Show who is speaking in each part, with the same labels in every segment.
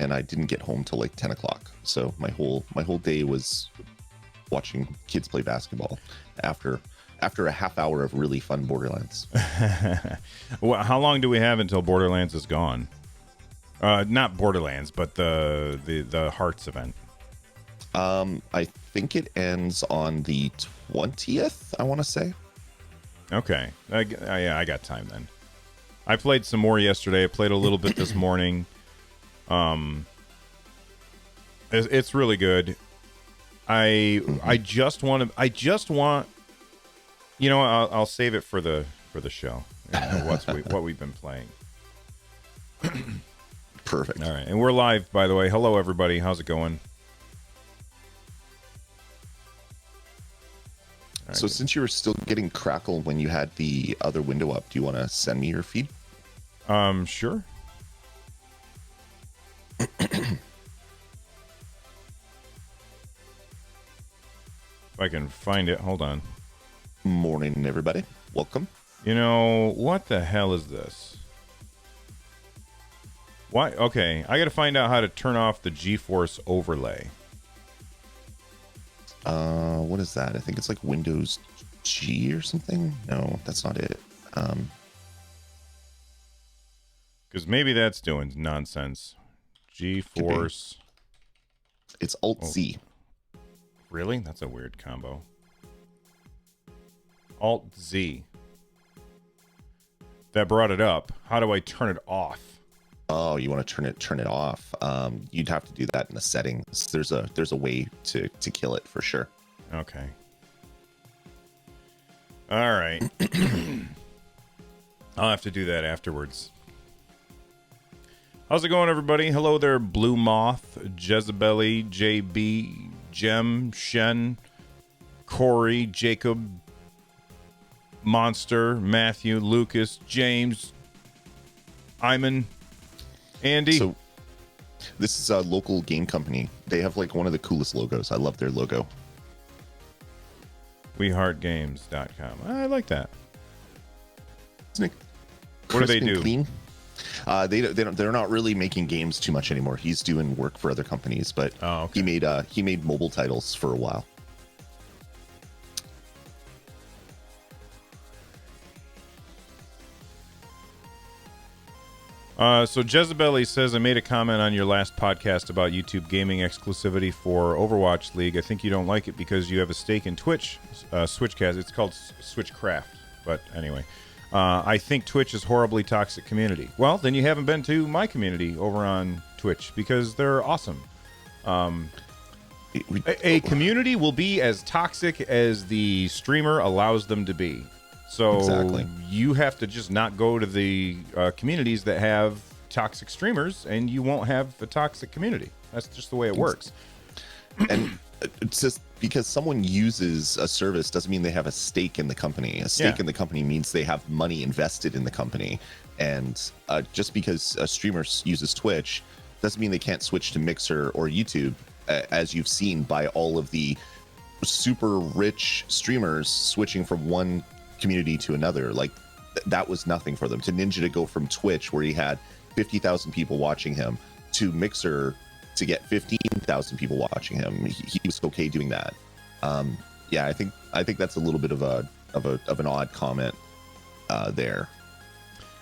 Speaker 1: and I didn't get home till like 10 o'clock. So my whole day was watching kids play basketball after a half hour of really fun Borderlands.
Speaker 2: Well, how long do we have until Borderlands is gone? Not Borderlands, but the Hearts event.
Speaker 1: I think it ends on the 20th, I want to say.
Speaker 2: Okay. I got time then. I played some more yesterday. I played a little bit this morning. It's really good. I just want, you know, I'll save it for the show. You know, what we've been playing.
Speaker 1: Perfect.
Speaker 2: All right, and we're live, by the way. Hello, everybody. How's it going?
Speaker 1: Right. So since you were still getting crackle when you had the other window up, do you want to send me your feed?
Speaker 2: Sure. If I can find it, hold on.
Speaker 1: Morning, everybody. Welcome.
Speaker 2: You know, what the hell is this? Why? Okay, I gotta find out how to turn off the GeForce overlay.
Speaker 1: What is that? I think it's like Windows G or something. No, that's not it.
Speaker 2: Because maybe that's doing nonsense. GeForce.
Speaker 1: It's Alt Z.
Speaker 2: Really? That's a weird combo. Alt Z. That brought it up. How do I turn it off?
Speaker 1: Oh, you want to turn it off? You'd have to do that in the settings. There's a way to kill it for sure.
Speaker 2: Okay. All right. I'll have to do that afterwards. How's it going, everybody? Hello there, Blue Moth, Jezebeli, JB, Jem, Shen, Corey, Jacob, Monster, Matthew, Lucas, James, Iman, Andy.
Speaker 1: So this is a local game company. They have like one of the coolest logos. I love their logo.
Speaker 2: WeHeartGames.com. I like that.
Speaker 1: Isn't it
Speaker 2: what do they do?
Speaker 1: Clean? They're not really making games too much anymore. He's doing work for other companies, but
Speaker 2: okay.
Speaker 1: he made mobile titles for a while.
Speaker 2: So Jezebeli says, I made a comment on your last podcast about YouTube gaming exclusivity for Overwatch League. I think you don't like it because you have a stake in Twitch, Switchcast. It's called Switchcraft. But anyway, I think Twitch is horribly toxic community. Well, then you haven't been to my community over on Twitch because they're awesome. A community will be as toxic as the streamer allows them to be. So
Speaker 1: exactly.
Speaker 2: You have to just not go to the communities that have toxic streamers, and you won't have a toxic community. That's just the way it works.
Speaker 1: And it's just because someone uses a service doesn't mean they have a stake in the company. A stake in the company means they have money invested in the company. And just because a streamer uses Twitch doesn't mean they can't switch to Mixer or YouTube, as you've seen by all of the super rich streamers switching from one community to another. Like that was nothing for them. To Ninja to go from Twitch, where he had 50,000 people watching him, to Mixer to get 15,000 people watching him, he was okay doing that. I think that's a little bit of an odd comment there.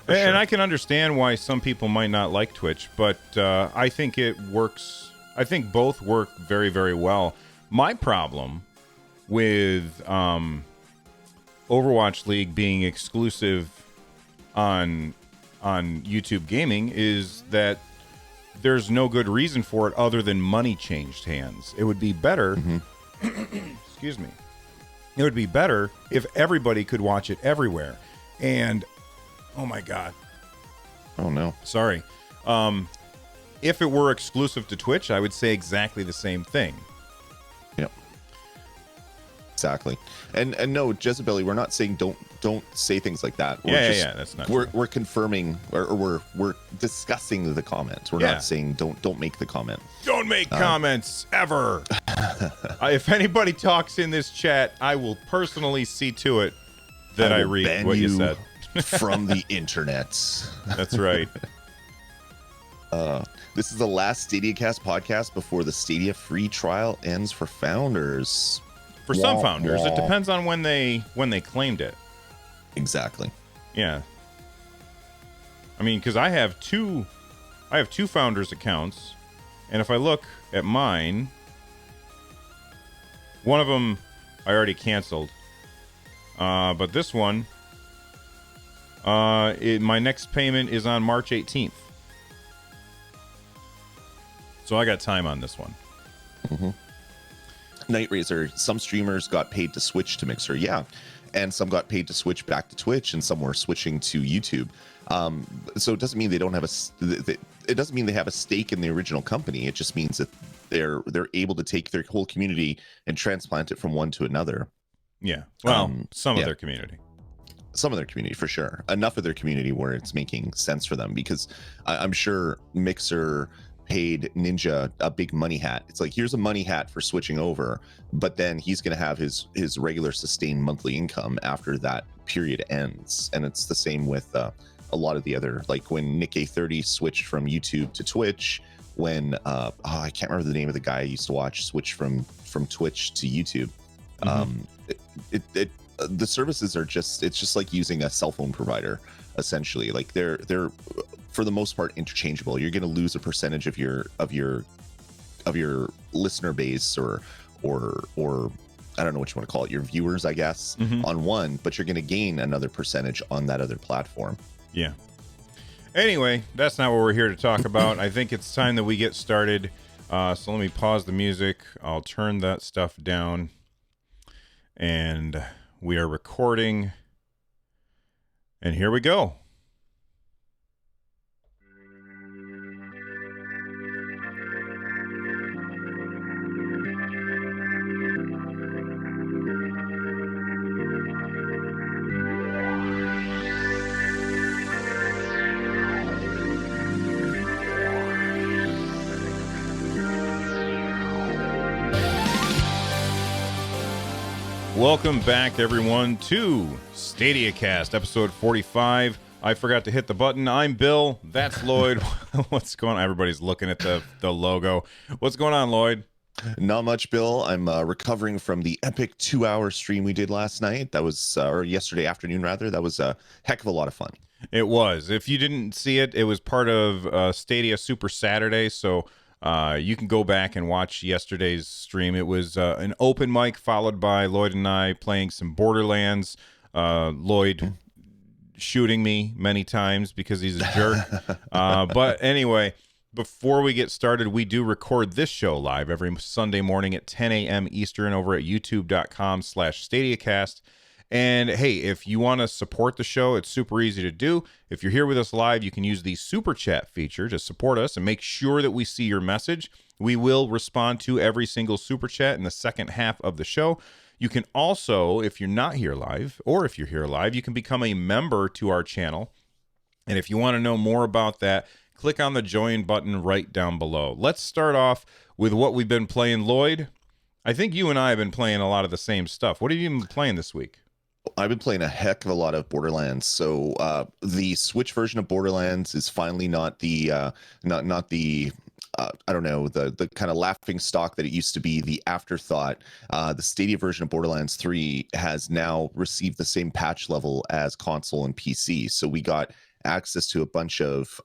Speaker 2: And sure. I can understand why some people might not like Twitch, but I think it works. I think both work very, very well. My problem with Overwatch League being exclusive on YouTube Gaming is that there's no good reason for it other than money changed hands. It would be better excuse me. It would be better if everybody could watch it everywhere. And oh my god.
Speaker 1: Oh no.
Speaker 2: Sorry. If it were exclusive to Twitch, I would say exactly the same thing.
Speaker 1: Yep. Exactly. And no, Jezebeli, we're not saying don't say things like that.
Speaker 2: That's not true.
Speaker 1: We're confirming or we're discussing the comment. We're not saying don't make the comment.
Speaker 2: Don't make comments ever. If anybody talks in this chat, I will personally see to it that I read what you said
Speaker 1: from the internet.
Speaker 2: That's right.
Speaker 1: This is the last Stadiacast podcast before the Stadia free trial ends for founders.
Speaker 2: For some founders, it depends on when they claimed it.
Speaker 1: Exactly.
Speaker 2: Yeah. I mean, because I have two founders accounts, and if I look at mine, one of them I already canceled. But this one, my next payment is on March 18th. So I got time on this one.
Speaker 1: Mm-hmm. Night Razor, some streamers got paid to switch to Mixer, yeah. And some got paid to switch back to Twitch, and some were switching to YouTube. So it doesn't mean they don't have it doesn't mean they have a stake in the original company. It just means that they're able to take their whole community and transplant it from one to another.
Speaker 2: Yeah. Well, some of their community.
Speaker 1: Some of their community, for sure. Enough of their community where it's making sense for them, because I'm sure Mixer paid Ninja a big money hat. It's like, here's a money hat for switching over, but then he's going to have his regular sustained monthly income after that period ends. And it's the same with a lot of the other, like when Nick A30 switched from YouTube to Twitch, when I can't remember the name of the guy I used to watch switch from Twitch to YouTube. The services are it's just like using a cell phone provider, essentially. Like they're for the most part interchangeable. You're going to lose a percentage of your listener base or I don't know what you want to call it, your viewers, I guess, on one, but you're going to gain another percentage on that other platform.
Speaker 2: Yeah. Anyway, that's not what we're here to talk about. I think it's time that we get started. So let me pause the music. I'll turn that stuff down. And we are recording. And here we go. Welcome back, everyone, to Stadiacast, episode 45. I forgot to hit the button. I'm Bill. That's Lloyd. What's going on? Everybody's looking at the logo. What's going on, Lloyd?
Speaker 1: Not much, Bill. I'm recovering from the epic 2-hour stream we did last night. That was, or yesterday afternoon, rather. That was a heck of a lot of fun.
Speaker 2: It was. If you didn't see it, it was part of Stadia Super Saturday, so you can go back and watch yesterday's stream. It was an open mic followed by Lloyd and I playing some Borderlands. Lloyd shooting me many times because he's a jerk. But anyway, before we get started, we do record this show live every Sunday morning at 10 a.m. Eastern over at youtube.com/Stadiacast. And hey, if you want to support the show, it's super easy to do. If you're here with us live, you can use the super chat feature to support us and make sure that we see your message. We will respond to every single super chat in the second half of the show. You can also, if you're not here live, or if you're here live, you can become a member to our channel. And if you want to know more about that, click on the join button right down below. Let's start off with what we've been playing. Lloyd, I think you and I have been playing a lot of the same stuff. What have you been playing this week?
Speaker 1: I've been playing a heck of a lot of Borderlands. So the Switch version of Borderlands is finally not the not the I don't know, the kind of laughing stock that it used to be, the afterthought. The Stadia version of Borderlands 3 has now received the same patch level as console and PC. So we got access to a bunch of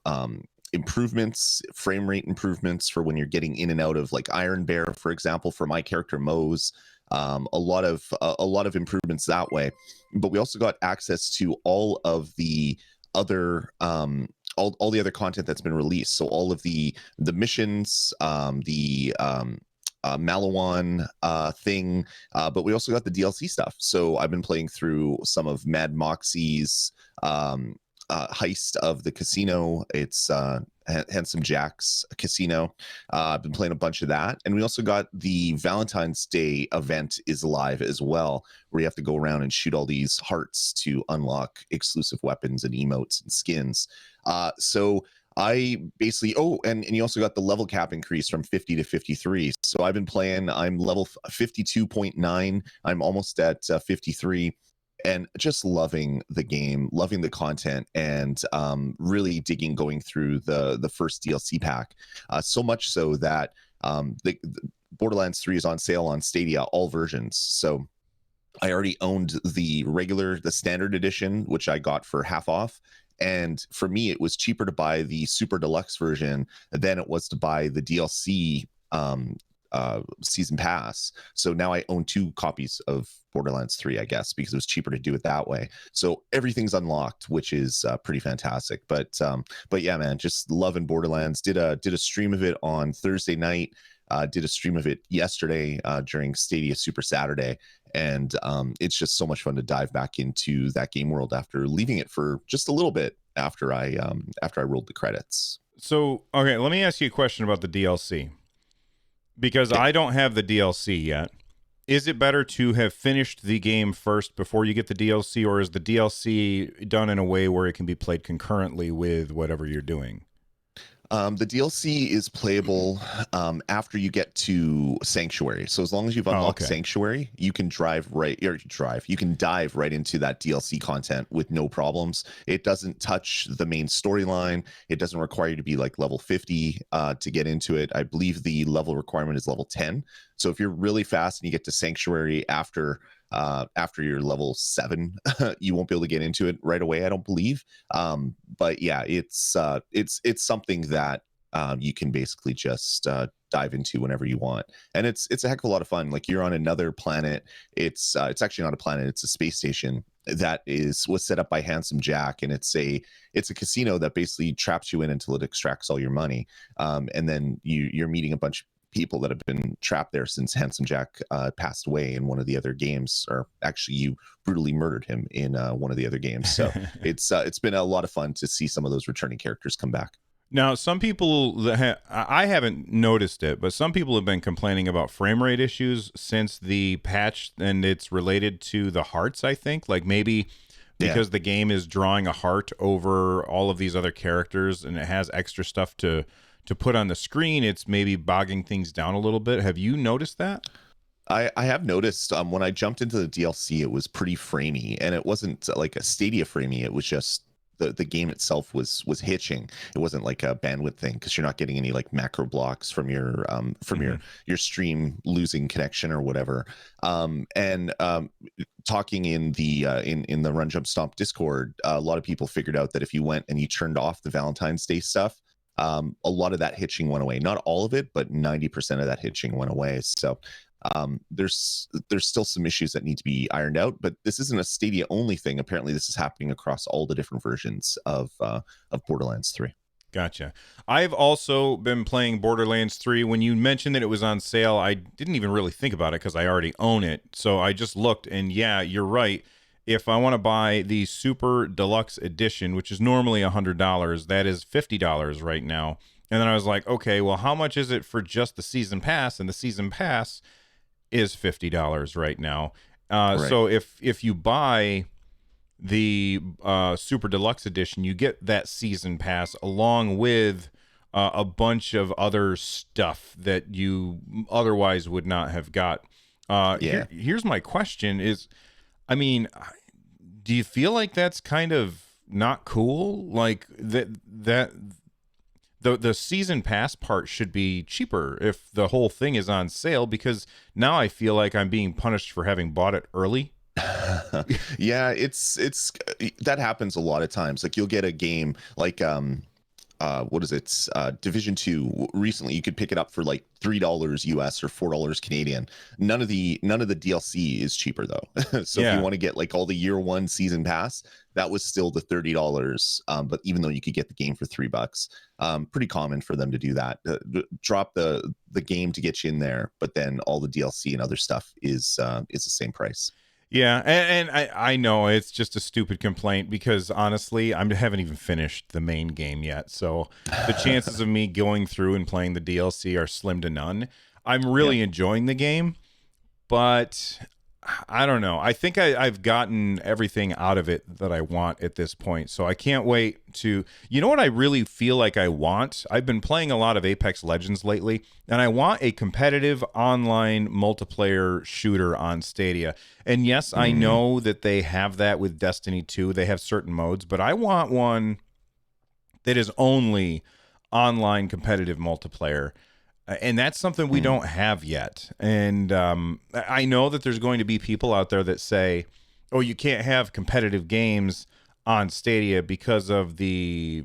Speaker 1: improvements, frame rate improvements for when you're getting in and out of, like, Iron Bear, for example, for my character Mose. A lot of improvements that way, but we also got access to all of the other all the other content that's been released. So all of the missions, the Malawan thing, but we also got the DLC stuff. So I've been playing through some of Mad Moxie's heist of the casino. It's Handsome Jack's casino. I've been playing a bunch of that, and we also got the Valentine's Day event is live as well, where you have to go around and shoot all these hearts to unlock exclusive weapons and emotes and skins. So I basically, and you also got the level cap increase from 50 to 53. So I've been playing. I'm level 52.9. I'm almost at 53. and just loving the game, loving the content, and really digging going through the first DLC pack. So much so that the Borderlands 3 is on sale on Stadia, all versions. So I already owned the standard edition, which I got for half off. And for me, it was cheaper to buy the super deluxe version than it was to buy the DLC season pass. So now I own 2 copies of Borderlands 3, I guess, because it was cheaper to do it that way. So everything's unlocked, which is pretty fantastic. But yeah, man, just loving Borderlands. Did a stream of it on Thursday night. Did a stream of it yesterday during Stadia Super Saturday, and it's just so much fun to dive back into that game world after leaving it for just a little bit after I rolled the credits.
Speaker 2: So, okay, let me ask you a question about the DLC, because I don't have the DLC yet. Is it better to have finished the game first before you get the DLC, or is the DLC done in a way where it can be played concurrently with whatever you're doing?
Speaker 1: The DLC is playable after you get to Sanctuary. So as long as you've unlocked Sanctuary, you can you can dive right into that DLC content with no problems. It doesn't touch the main storyline. It doesn't require you to be like level 50 to get into it. I believe the level requirement is level 10. So if you're really fast and you get to Sanctuary after you're level 7, you won't be able to get into it right away, I don't believe. But yeah, it's something that you can basically just dive into whenever you want, and it's a heck of a lot of fun. Like, you're on another planet. It's actually not a planet, it's a space station that was set up by Handsome Jack, and it's a casino that basically traps you in until it extracts all your money, and then you're meeting a bunch of people that have been trapped there since Handsome Jack passed away in one of the other games, or actually you brutally murdered him in one of the other games. So it's been a lot of fun to see some of those returning characters come back.
Speaker 2: Now, some people I haven't noticed it, but some people have been complaining about frame rate issues since the patch, and it's related to the hearts, I think. Like, maybe because the game is drawing a heart over all of these other characters and it has extra stuff to put on the screen, it's maybe bogging things down a little bit. Have you noticed that?
Speaker 1: I have noticed when I jumped into the DLC, it was pretty framey, and it wasn't like a Stadia framey. It was just the game itself was hitching. It wasn't like a bandwidth thing, because you're not getting any like macro blocks from your your stream losing connection or whatever. And talking in the in the Run Jump Stomp Discord, a lot of people figured out that if you went and you turned off the Valentine's Day stuff, a lot of that hitching went away. Not all of it, but 90% of that hitching went away. So there's still some issues that need to be ironed out, but this isn't a Stadia only thing. Apparently this is happening across all the different versions of Borderlands 3.
Speaker 2: Gotcha. I've also been playing Borderlands 3. When you mentioned that it was on sale, I didn't even really think about it because I already own it. So I just looked, and yeah, you're right. If I want to buy the Super Deluxe Edition, which is normally $100, that is $50 right now. And then I was like, okay, well, how much is it for just the Season Pass? And the Season Pass is $50 right now. Right. So if you buy the Super Deluxe Edition, you get that Season Pass along with a bunch of other stuff that you otherwise would not have got. Here's my question is, I mean, do you feel like that's kind of not cool? Like the season pass part should be cheaper if the whole thing is on sale, because now I feel like I'm being punished for having bought it early.
Speaker 1: Yeah, it's that happens a lot of times. Like, you'll get a game like what is it? Division 2. Recently, you could pick it up for like $3 US or $4 Canadian. None of the DLC is cheaper though. So if you want to get like all the year 1 season pass, that was still the $30. But even though you could get the game for $3, pretty common for them to do that. Drop the game to get you in there, but then all the DLC and other stuff is the same price.
Speaker 2: Yeah, and I know it's just a stupid complaint, because honestly, I haven't even finished the main game yet. So the chances of me going through and playing the DLC are slim to none. I'm really enjoying the game, but I don't know. I think I've gotten everything out of it that I want at this point. So I can't wait to, you know what I really feel like I want? I've been playing a lot of Apex Legends lately, and I want a competitive online multiplayer shooter on Stadia. And yes, I know that they have that with Destiny 2. They have certain modes, but I want one that is only online competitive multiplayer. And that's something we don't have yet. And I know that there's going to be people out there that say, oh, you can't have competitive games on Stadia because of the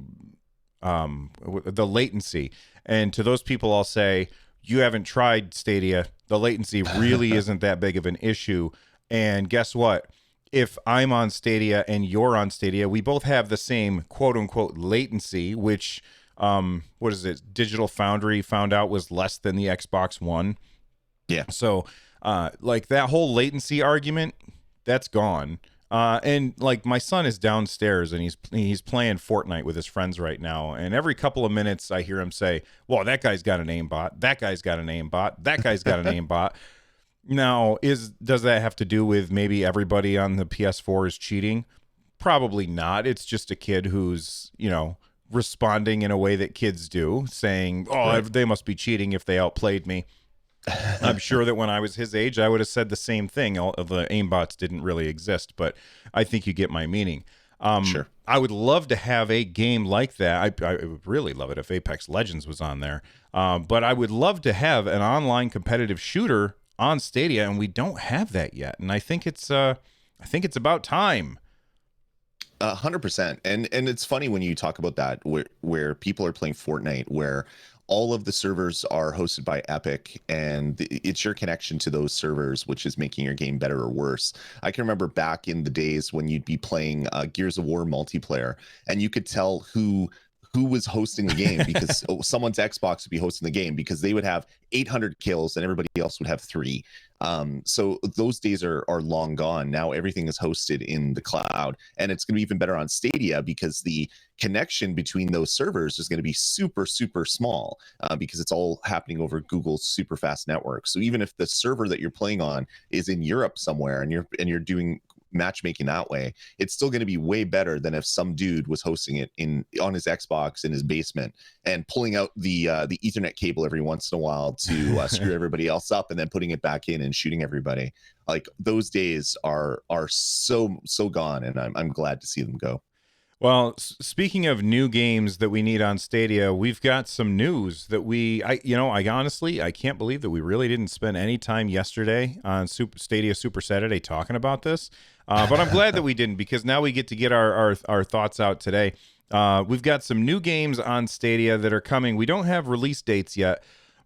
Speaker 2: latency. And to those people, I'll say, you haven't tried Stadia. The latency really isn't that big of an issue. And guess what? If I'm on Stadia and you're on Stadia, we both have the same quote unquote latency, which what is it? Digital Foundry found out was less than the Xbox One.
Speaker 1: Yeah.
Speaker 2: So like that whole latency argument, that's gone. And like my son is downstairs and he's playing Fortnite with his friends right now. And every couple of minutes I hear him say, well, that guy's got an aimbot. That guy's got an aimbot. That guy's got an aimbot. Now, does that have to do with maybe everybody on the PS4 is cheating? Probably not. It's just a kid who's, responding in a way that kids do, saying, oh, right, they must be cheating if they outplayed me. I'm sure that when I was his age, I would have said the same thing. All of the aimbots didn't really exist, but I think you get my meaning.
Speaker 1: Sure.
Speaker 2: I would love to have a game like that. I would really love it if Apex Legends was on there. But I would love to have an online competitive shooter on Stadia, and we don't have that yet. And I think it's about time.
Speaker 1: 100%. And it's funny when you talk about that, where people are playing Fortnite, where all of the servers are hosted by Epic, and it's your connection to those servers which is making your game better or worse. I can remember back in the days when you'd be playing Gears of War multiplayer, and you could tell who was hosting the game because someone's Xbox would be hosting the game because they would have 800 kills and everybody else would have 3. So those days are long gone. Now everything is hosted in the cloud, and it's going to be even better on Stadia because the connection between those servers is going to be super, super small because it's all happening over Google's super fast network. So even if the server that you're playing on is in Europe somewhere and you're doing matchmaking that way, it's still going to be way better than if some dude was hosting it on his Xbox in his basement and pulling out the Ethernet cable every once in a while to screw everybody else up and then putting it back in and shooting everybody. Like those days are so gone, and I'm glad to see them go.
Speaker 2: Well, speaking of new games that we need on Stadia, we've got some news that I honestly, I can't believe that we really didn't spend any time yesterday on Stadia Super Saturday talking about this. But I'm glad that we didn't, because now we get to get our thoughts out today. We've got some new games on Stadia that are coming. We don't have release dates yet,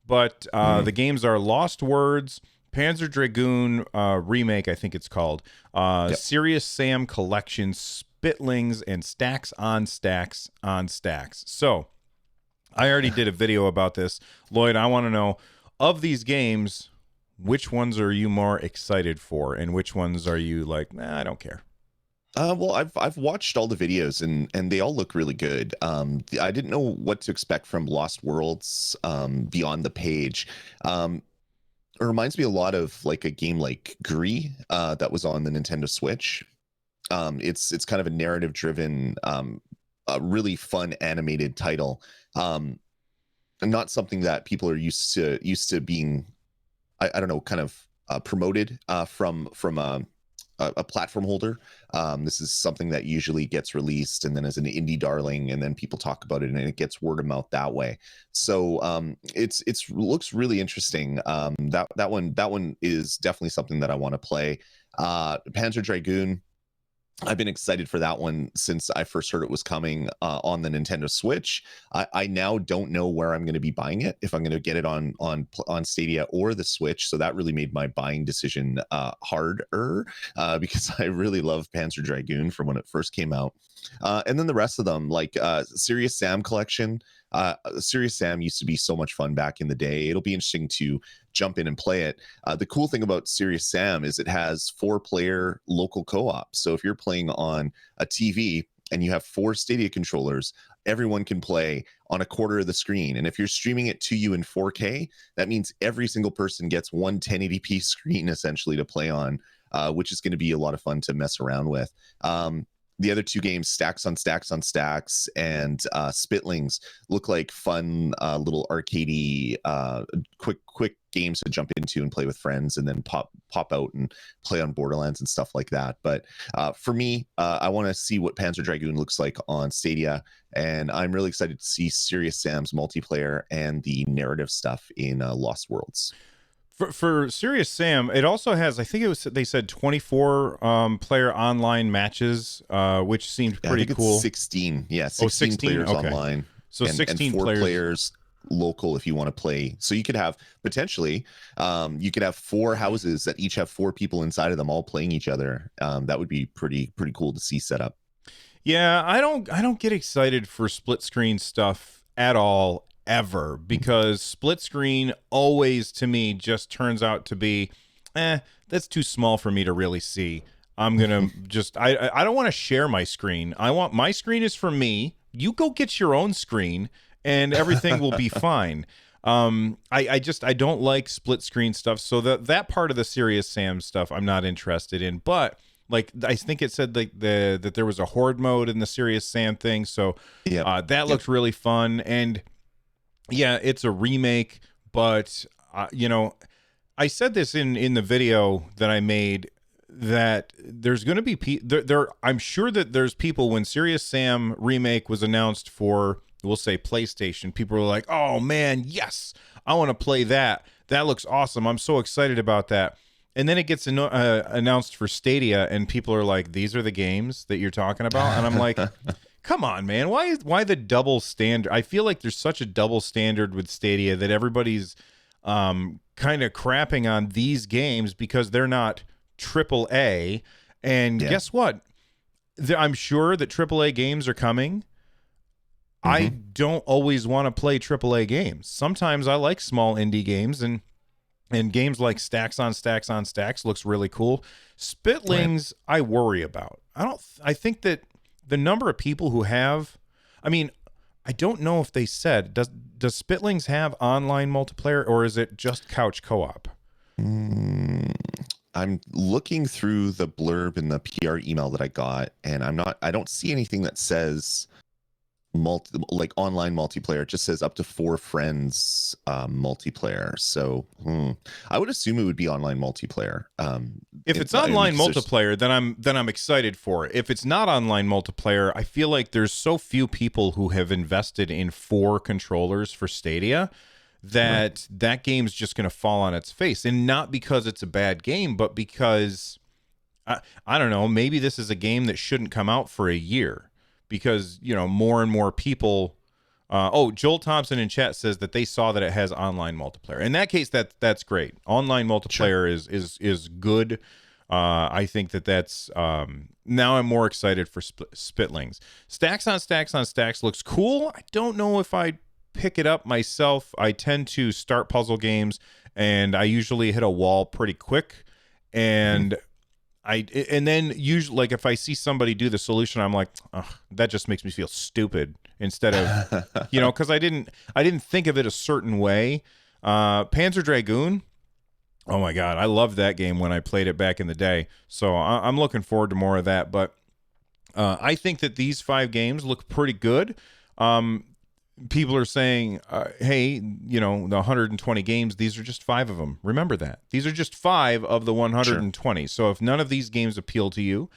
Speaker 2: but the games are Lost Words, Panzer Dragoon Remake, I think it's called, Serious Sam Collection, Spitlings, and Stacks on Stacks on Stacks. So I already did a video about this. Lloyd, I want to know, of these games, which ones are you more excited for, and which ones are you like, nah, I don't care?
Speaker 1: Well, I've watched all the videos and they all look really good. I didn't know what to expect from Lost Worlds beyond the page. It reminds me a lot of like a game like Gris that was on the Nintendo Switch. It's kind of a narrative driven, really fun animated title, and not something that people are used to being, I don't know, kind of promoted from a platform holder. This is something that usually gets released and then as an indie darling, and then people talk about it and it gets word of mouth that way. So it's looks really interesting. That one is definitely something that I want to play. Panzer Dragoon, I've been excited for that one since I first heard it was coming on the Nintendo Switch. I now don't know where I'm going to be buying it, if I'm going to get it on Stadia or the Switch. So that really made my buying decision harder because I really love Panzer Dragoon from when it first came out. And then the rest of them, like Serious Sam Collection. Serious Sam used to be so much fun back in the day. It'll be interesting to jump in and play it. The cool thing about Serious Sam is it has 4-player local co-op. So if you're playing on a TV and you have 4 Stadia controllers, everyone can play on a quarter of the screen. And if you're streaming it to you in 4K, that means every single person gets one 1080p screen essentially to play on. which is going to be a lot of fun to mess around with. The other two games, Stacks on Stacks on Stacks and Spitlings, look like fun little arcadey, quick games to jump into and play with friends, and then pop out and play on Borderlands and stuff like that. But for me, I want to see what Panzer Dragoon looks like on Stadia, and I'm really excited to see Serious Sam's multiplayer and the narrative stuff in Lost Worlds.
Speaker 2: For Serious Sam, it also has, I think they said 24 player online matches, which seemed pretty cool.
Speaker 1: 16, yeah, 16 players online.
Speaker 2: So
Speaker 1: and
Speaker 2: 16
Speaker 1: and 4 players local if you want to play. So you could have potentially, you could have 4 houses that each have 4 people inside of them all playing each other. That would be pretty cool to see set up.
Speaker 2: Yeah, I don't get excited for split screen stuff at all, ever, because split screen always to me just turns out to be that's too small for me to really see. I'm gonna just I don't want to share my screen. I want my screen is for me. You go get your own screen and everything will be fine. I don't like split screen stuff, so that part of the Serious Sam stuff I'm not interested in. But like I think it said like that there was a horde mode in the Serious Sam thing, so that looked really fun. And yeah, it's a remake, but I said this in the video that I made, that there's going to be I'm sure that there's people, when Serious Sam remake was announced for, we'll say, PlayStation, people were like, "Oh man, yes, I want to play that. That looks awesome. I'm so excited about that." And then it gets announced for Stadia, and people are like, "These are the games that you're talking about?" And I'm like, come on, man. Why the double standard? I feel like there's such a double standard with Stadia that everybody's kind of crapping on these games because they're not AAA. And guess what? I'm sure that AAA games are coming. I don't always want to play AAA games. Sometimes I like small indie games, and games like Stacks on Stacks on Stacks looks really cool. Spitlings, I worry about. I think that the number of people who have, I mean, I don't know if they said, does Spitlings have online multiplayer, or is it just couch co-op?
Speaker 1: I'm looking through the blurb in the PR email that I got, and I don't see anything that says like online multiplayer. It just says up to 4 friends multiplayer. So I would assume it would be online multiplayer.
Speaker 2: If it's online multiplayer, then I'm excited for it. If it's not online multiplayer, I feel like there's so few people who have invested in 4 controllers for Stadia that that game's just going to fall on its face. And not because it's a bad game, but because I don't know, maybe this is a game that shouldn't come out for a year. Because, more and more people. Joel Thompson in chat says that they saw that it has online multiplayer. In that case, that's great. Online multiplayer is good. I think that's now I'm more excited for Spitlings. Stacks on Stacks on Stacks looks cool. I don't know if I'd pick it up myself. I tend to start puzzle games, and I usually hit a wall pretty quick. And and then usually, like, if I see somebody do the solution, I'm like, oh, that just makes me feel stupid, instead of, because I didn't think of it a certain way. Panzer Dragoon, oh my God, I loved that game when I played it back in the day. So I'm looking forward to more of that. But I think that these 5 games look pretty good. People are saying, hey, the 120 games, these are just 5 of them. Remember that. These are just 5 of the 120. Sure. So if none of these games appeal to you,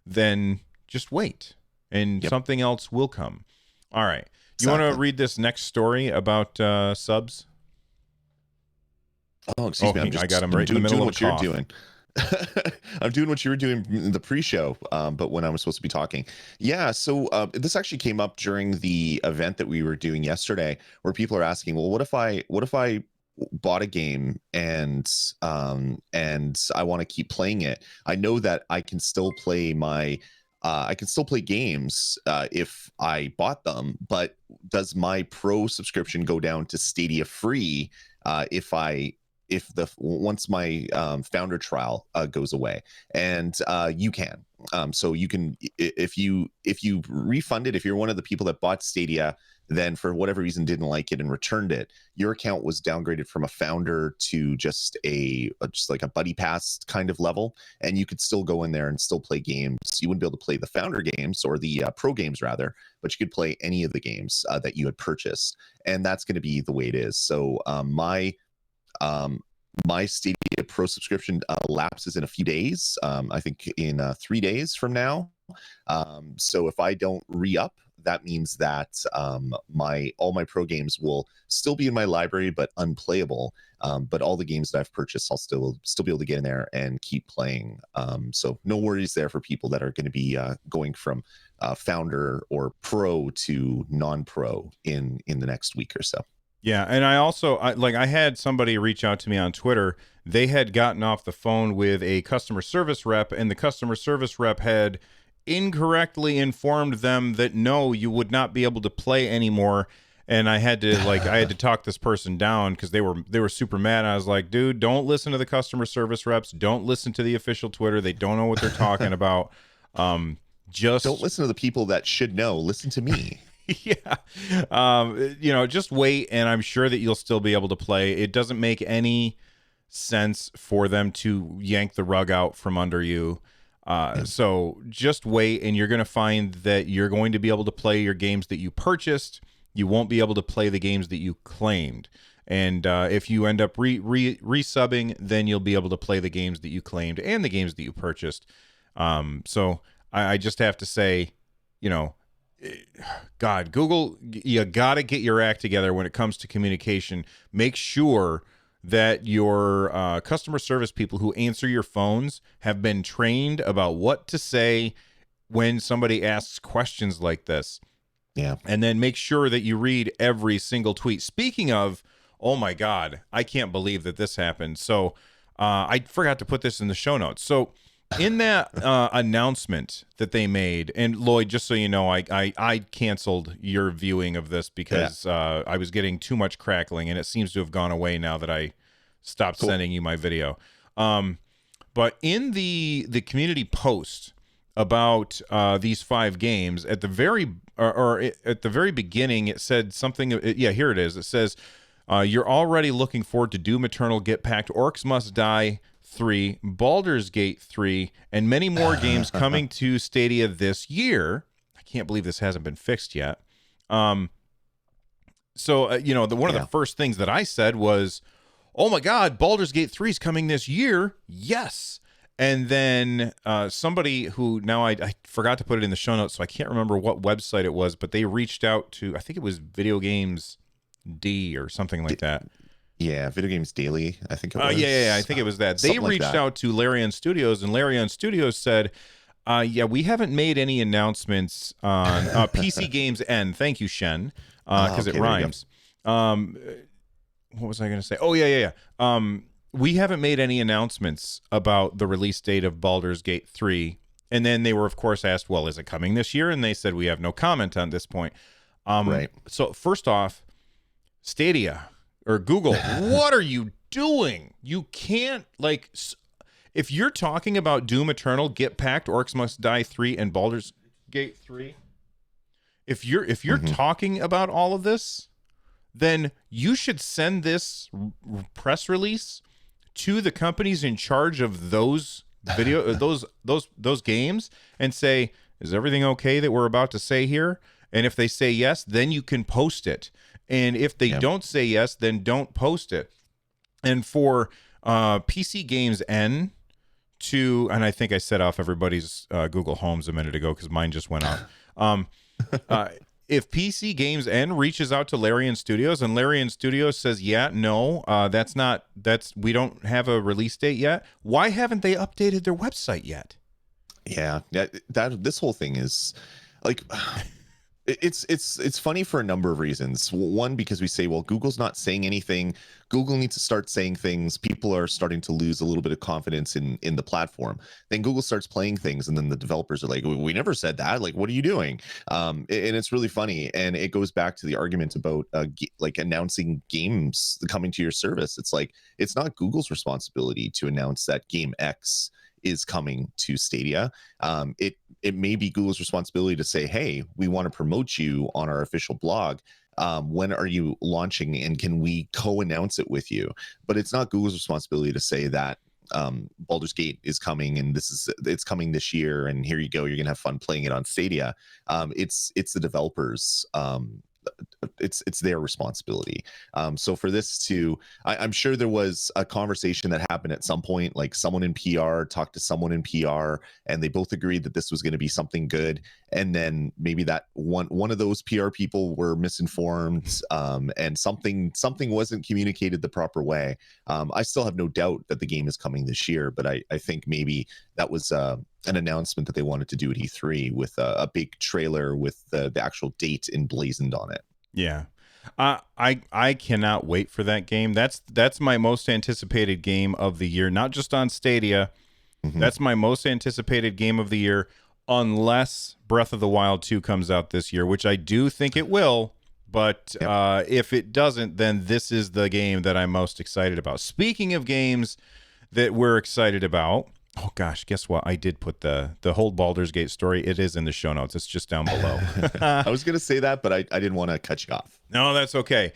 Speaker 2: then just wait, and something else will come. All right. You want to read this next story about subs?
Speaker 1: Oh, excuse me.
Speaker 2: I got him right in the middle of
Speaker 1: what you're doing. I'm doing what you were doing in the pre-show, but when I was supposed to be talking. Yeah, so this actually came up during the event that we were doing yesterday, where people are asking, well, what if I bought a game and I want to keep playing it? I know that I can still play games if I bought them, but does my pro subscription go down to Stadia free if I if the once my founder trial goes away, and you can. So you can, if you refund it, if you're one of the people that bought Stadia, then for whatever reason didn't like it and returned it, your account was downgraded from a founder to just just like a buddy pass kind of level, and you could still go in there and still play games. You wouldn't be able to play the founder games, or the pro games rather, but you could play any of the games that you had purchased, and that's going to be the way it is. So um, my Stadia Pro subscription lapses in a few days. I think in 3 days from now. So if I don't re-up, that means that all my pro games will still be in my library, but unplayable. But all the games that I've purchased, I'll still be able to get in there and keep playing. So no worries there for people that are going to be going from founder or pro to non-pro in the next week or so.
Speaker 2: Yeah, and I had somebody reach out to me on Twitter. They had gotten off the phone with a customer service rep, and the customer service rep had incorrectly informed them that no, you would not be able to play anymore. And I had to talk this person down because they were super mad. I was like, dude, don't listen to the customer service reps. Don't listen to the official Twitter. They don't know what they're talking about. Just
Speaker 1: don't listen to the people that should know. Listen to me.
Speaker 2: Yeah. Just wait, and I'm sure that you'll still be able to play. It doesn't make any sense for them to yank the rug out from under you. So just wait, and you're going to find that you're going to be able to play your games that you purchased. You won't be able to play the games that you claimed. And if you end up resubbing, then you'll be able to play the games that you claimed and the games that you purchased. So I just have to say, God, Google, you got to get your act together when it comes to communication. Make sure that your customer service people who answer your phones have been trained about what to say when somebody asks questions like this.
Speaker 1: Yeah.
Speaker 2: And then make sure that you read every single tweet. Speaking of, oh my God, I can't believe that this happened. So I forgot to put this in the show notes. So in that announcement that they made, and Lloyd, just so you know, I canceled your viewing of this because I was getting too much crackling, and it seems to have gone away now that I stopped sending you my video. But in the community post about these 5 games, at the very at the very beginning, it said something. Yeah, here it is. It says, "You're already looking forward to Doom Eternal, Get Packed, Orcs Must Die 3, Baldur's Gate 3, and many more games coming to Stadia this year." I can't believe this hasn't been fixed yet. One of the first things that I said was, "Oh my God, Baldur's Gate 3 is coming this year." Yes. And then somebody who now I forgot to put it in the show notes, so I can't remember what website it was, but they reached out to, I think it was Video Games D or something like that.
Speaker 1: Yeah, Video Games Daily, I think it was.
Speaker 2: I think it was that. They reached out to Larian Studios, and Larian Studios said, we haven't made any announcements on PC Games N. Thank you, Shen, because it rhymes. What was I going to say? Oh, yeah. We haven't made any announcements about the release date of Baldur's Gate 3. And then they were, of course, asked, well, is it coming this year? And they said, we have no comment on this point.
Speaker 1: Right.
Speaker 2: So first off, Stadia or Google, what are you doing? You can't, if you're talking about Doom Eternal, Get Packed, Orcs Must Die 3, and Baldur's Gate 3, if you're talking about all of this, then you should send this press release to the companies in charge of those those games and say, is everything okay that we're about to say here? And if they say yes, then you can post it. And if they don't say yes, then don't post it. And for PC Games N and I think I set off everybody's Google Homes a minute ago because mine just went out. If PC Games N reaches out to Larian Studios and Larian Studios says, we don't have a release date yet, why haven't they updated their website yet?
Speaker 1: Yeah, this whole thing is like, It's funny for a number of reasons. One, because we say, well, Google's not saying anything. Google needs to start saying things. People are starting to lose a little bit of confidence in the platform. Then Google starts playing things, and then the developers are like, we never said that. Like, what are you doing? And it's really funny. And it goes back to the argument about like announcing games coming to your service. It's like, it's not Google's responsibility to announce that game X is coming to Stadia. It may be Google's responsibility to say, hey, we want to promote you on our official blog. When are you launching, and can we co-announce it with you? But it's not Google's responsibility to say that Baldur's Gate is coming, and it's coming this year, and here you go, you're gonna have fun playing it on Stadia. It's the developers. It's their responsibility. So for this to, I'm sure there was a conversation that happened at some point, like someone in PR talked to someone in PR, and they both agreed that this was going to be something good. And then maybe that one of those PR people were misinformed, and something wasn't communicated the proper way. I still have no doubt that the game is coming this year, but I think maybe that was an announcement that they wanted to do at E3 with a big trailer with the actual date emblazoned on it.
Speaker 2: Yeah. I cannot wait for that game. That's my most anticipated game of the year, not just on Stadia.
Speaker 1: Mm-hmm.
Speaker 2: That's my most anticipated game of the year, unless Breath of the Wild 2 comes out this year, which I do think it will. But yep. If it doesn't, then this is the game that I'm most excited about. Speaking of games that we're excited about, oh gosh, guess what? I did put the whole Baldur's Gate story. It is in the show notes. It's just down below.
Speaker 1: I was going to say that, but I didn't want to cut you off.
Speaker 2: No, that's okay.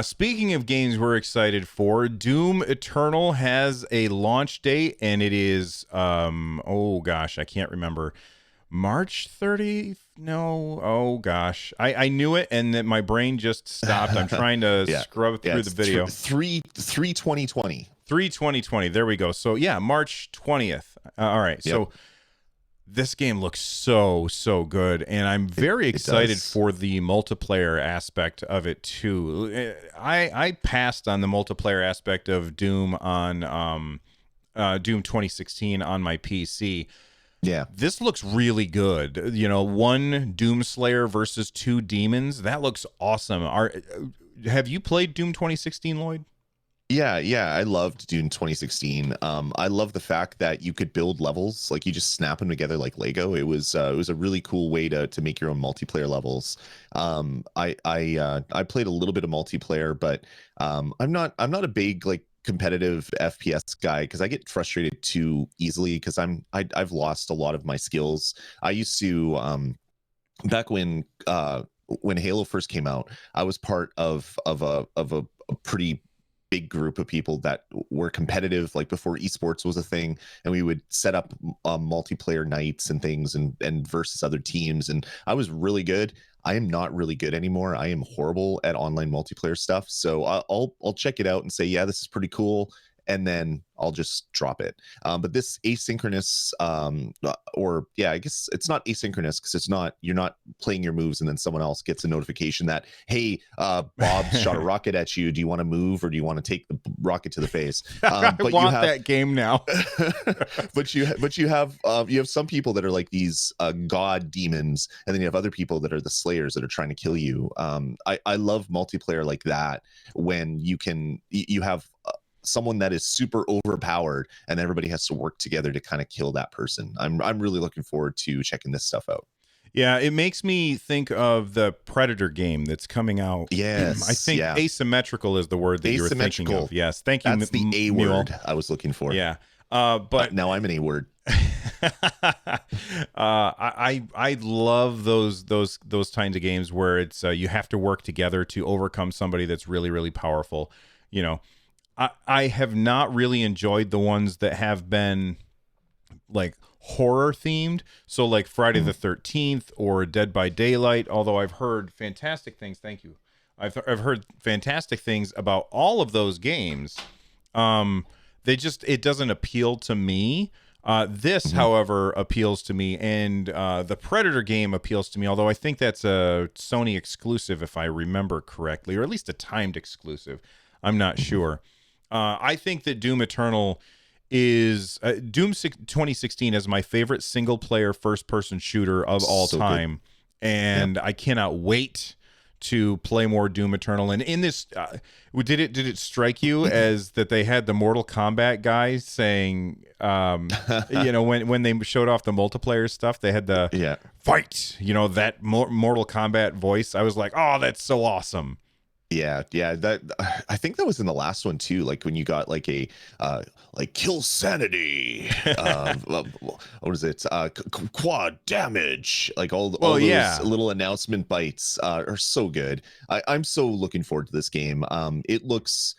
Speaker 2: Speaking of games we're excited for, Doom Eternal has a launch date, and it is, oh gosh, I can't remember. March 30th? No. Oh gosh. I knew it, and then my brain just stopped. I'm trying to scrub through the video.
Speaker 1: 3/20/20.
Speaker 2: 3/20/20. There we go. So yeah, March 20th. All right. Yep. So this game looks so good, and I'm very excited for the multiplayer aspect of it too. I passed on the multiplayer aspect of Doom on Doom 2016 on my PC.
Speaker 1: Yeah,
Speaker 2: this looks really good. You know, one Doomslayer versus two demons. That looks awesome. Have you played Doom 2016, Lloyd?
Speaker 1: Yeah, I loved Doom 2016. I love the fact that you could build levels, like you just snap them together like Lego. It was a really cool way to make your own multiplayer levels. I played a little bit of multiplayer, but I'm not a big like competitive FPS guy because I get frustrated too easily because I've lost a lot of my skills. I used to back when Halo first came out, I was part of a pretty big group of people that were competitive, like before esports was a thing, and we would set up multiplayer nights and things and versus other teams, and I was really good. I am not really good anymore. I am horrible at online multiplayer stuff, so I'll check it out and say, yeah, this is pretty cool, and then I'll just drop it. But this asynchronous, I guess it's not asynchronous because you're not playing your moves and then someone else gets a notification that, hey, Bob shot a rocket at you. Do you want to move or do you want to take the rocket to the face?
Speaker 2: I want that game now.
Speaker 1: but you have some people that are like these god demons, and then you have other people that are the slayers that are trying to kill you. I love multiplayer like that when you have someone that is super overpowered and everybody has to work together to kind of kill that person. I'm really looking forward to checking this stuff out.
Speaker 2: Yeah, it makes me think of the Predator game that's coming out.
Speaker 1: Yes,
Speaker 2: I think asymmetrical is the word that you were thinking of. Yes, thank you.
Speaker 1: That's the A word I was looking for.
Speaker 2: Yeah, but
Speaker 1: now I'm an A word.
Speaker 2: I love those kinds of games where it's you have to work together to overcome somebody that's really, really powerful. You know, I have not really enjoyed the ones that have been like horror themed, so like Friday the 13th or Dead by Daylight, although I've heard fantastic things. Thank you. I've heard fantastic things about all of those games. It doesn't appeal to me. This, however, appeals to me, and the Predator game appeals to me, although I think that's a Sony exclusive, if I remember correctly, or at least a timed exclusive. I'm not sure. I think that Doom Eternal is Doom 2016 is my favorite single player first person shooter of all time. and I cannot wait to play more Doom Eternal. And in this, did it strike you as that they had the Mortal Kombat guy saying, when they showed off the multiplayer stuff, they had the fight, that Mortal Kombat voice. I was like, oh, that's so awesome.
Speaker 1: Yeah, that I think that was in the last one too. Like when you got like a kill sanity, what is it? Quad damage. Like all those little announcement bites are so good. I'm so looking forward to this game. It looks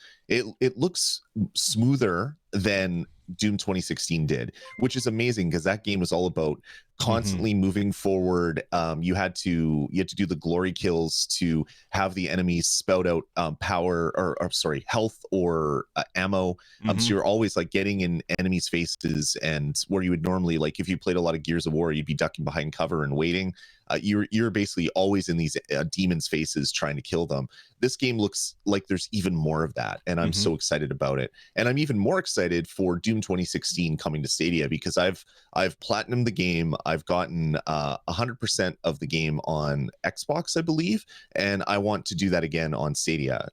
Speaker 1: smoother than Doom 2016 did, which is amazing because that game was all about constantly moving forward. You had to do the glory kills to have the enemies spout out power or health or ammo. So you're always like getting in enemies' faces, and where you would normally, like if you played a lot of Gears of War, you'd be ducking behind cover and waiting. You're basically always in these demons' faces trying to kill them. This game looks like there's even more of that, and I'm so excited about it. And I'm even more excited for Doom 2016 coming to Stadia because I've platinumed the game. I've gotten 100% of the game on Xbox, I believe, and I want to do that again on Stadia.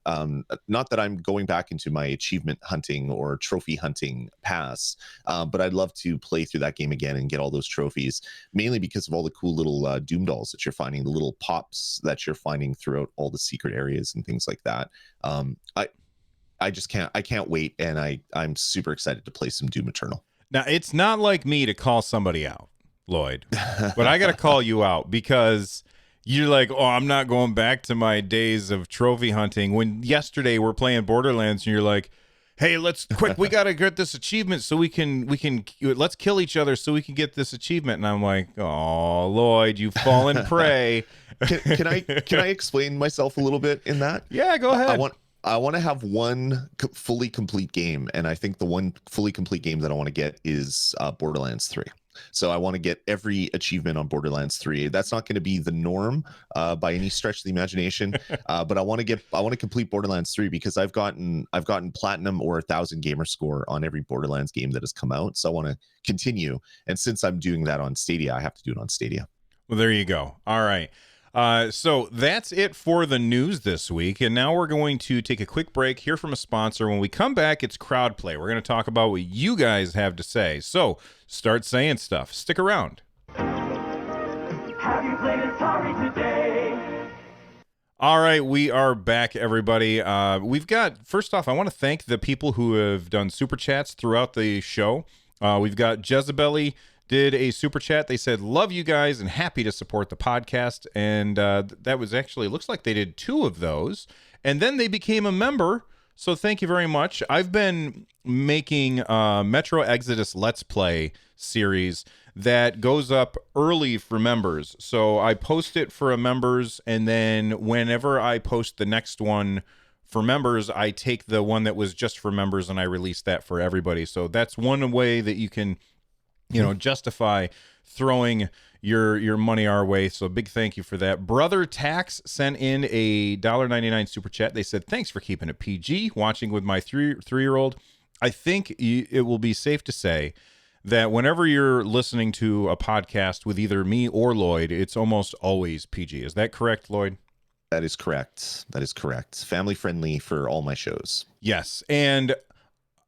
Speaker 1: Not that I'm going back into my achievement hunting or trophy hunting pass, but I'd love to play through that game again and get all those trophies, mainly because of all the cool little Doom dolls that you're finding, the little pops that you're finding throughout all the secret areas and things like that. I just can't wait, and I'm super excited to play some Doom Eternal.
Speaker 2: Now, it's not like me to call somebody out, Lloyd, but I got to call you out because you're like, oh, I'm not going back to my days of trophy hunting. When yesterday we're playing Borderlands and you're like, hey, we got to get this achievement so we can let's kill each other so we can get this achievement. And I'm like, oh, Lloyd, you've fallen prey.
Speaker 1: Can I explain myself a little bit in that?
Speaker 2: Yeah, go ahead.
Speaker 1: I want to have one fully complete game, and I think the one fully complete game that I want to get is Borderlands 3. So I want to get every achievement on Borderlands 3. That's not going to be the norm by any stretch of the imagination, but I want to complete Borderlands 3 because I've gotten platinum or 1,000 gamer score on every Borderlands game that has come out. So I want to continue, and since I'm doing that on Stadia, I have to do it on Stadia.
Speaker 2: Well, there you go. All right. So that's it for the news this week. And now we're going to take a quick break, hear from a sponsor. When we come back, it's crowd play. We're going to talk about what you guys have to say. So start saying stuff. Stick around. Have you played Atari today? All right, we are back, everybody. First off, I want to thank the people who have done super chats throughout the show. We've got Jezebeli did a super chat. They said, love you guys and happy to support the podcast. And that was actually, looks like they did 2 of those. And then they became a member. So thank you very much. I've been making Metro Exodus Let's Play series that goes up early for members. So I post it for members. And then whenever I post the next one for members, I take the one that was just for members and I release that for everybody. So that's one way that you can justify throwing your money our way. So big thank you for that. Brother Tax sent in a $1.99 super chat. They said, thanks for keeping it PG, watching with my three-year-old. I think it will be safe to say that whenever you're listening to a podcast with either me or Lloyd, it's almost always PG. Is that correct, Lloyd?
Speaker 1: That is correct. Family friendly for all my shows.
Speaker 2: Yes. And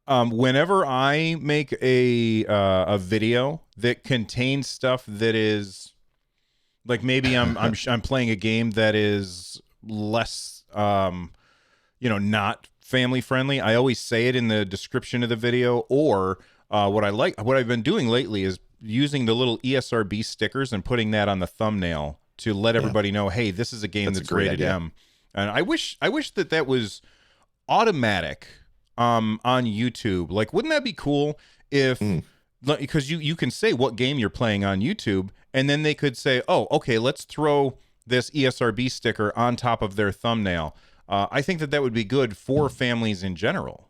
Speaker 2: whenever I make a video that contains stuff that is like, maybe I'm playing a game that is less not family friendly, I always say it in the description of the video. Or what I've been doing lately is using the little ESRB stickers and putting that on the thumbnail to let everybody know, hey, this is a game that's rated M. And I wish that was automatic on YouTube. Like, wouldn't that be cool if because you can say what game you're playing on YouTube, and then they could say, oh, okay, let's throw this ESRB sticker on top of their thumbnail. I think that would be good for families in general.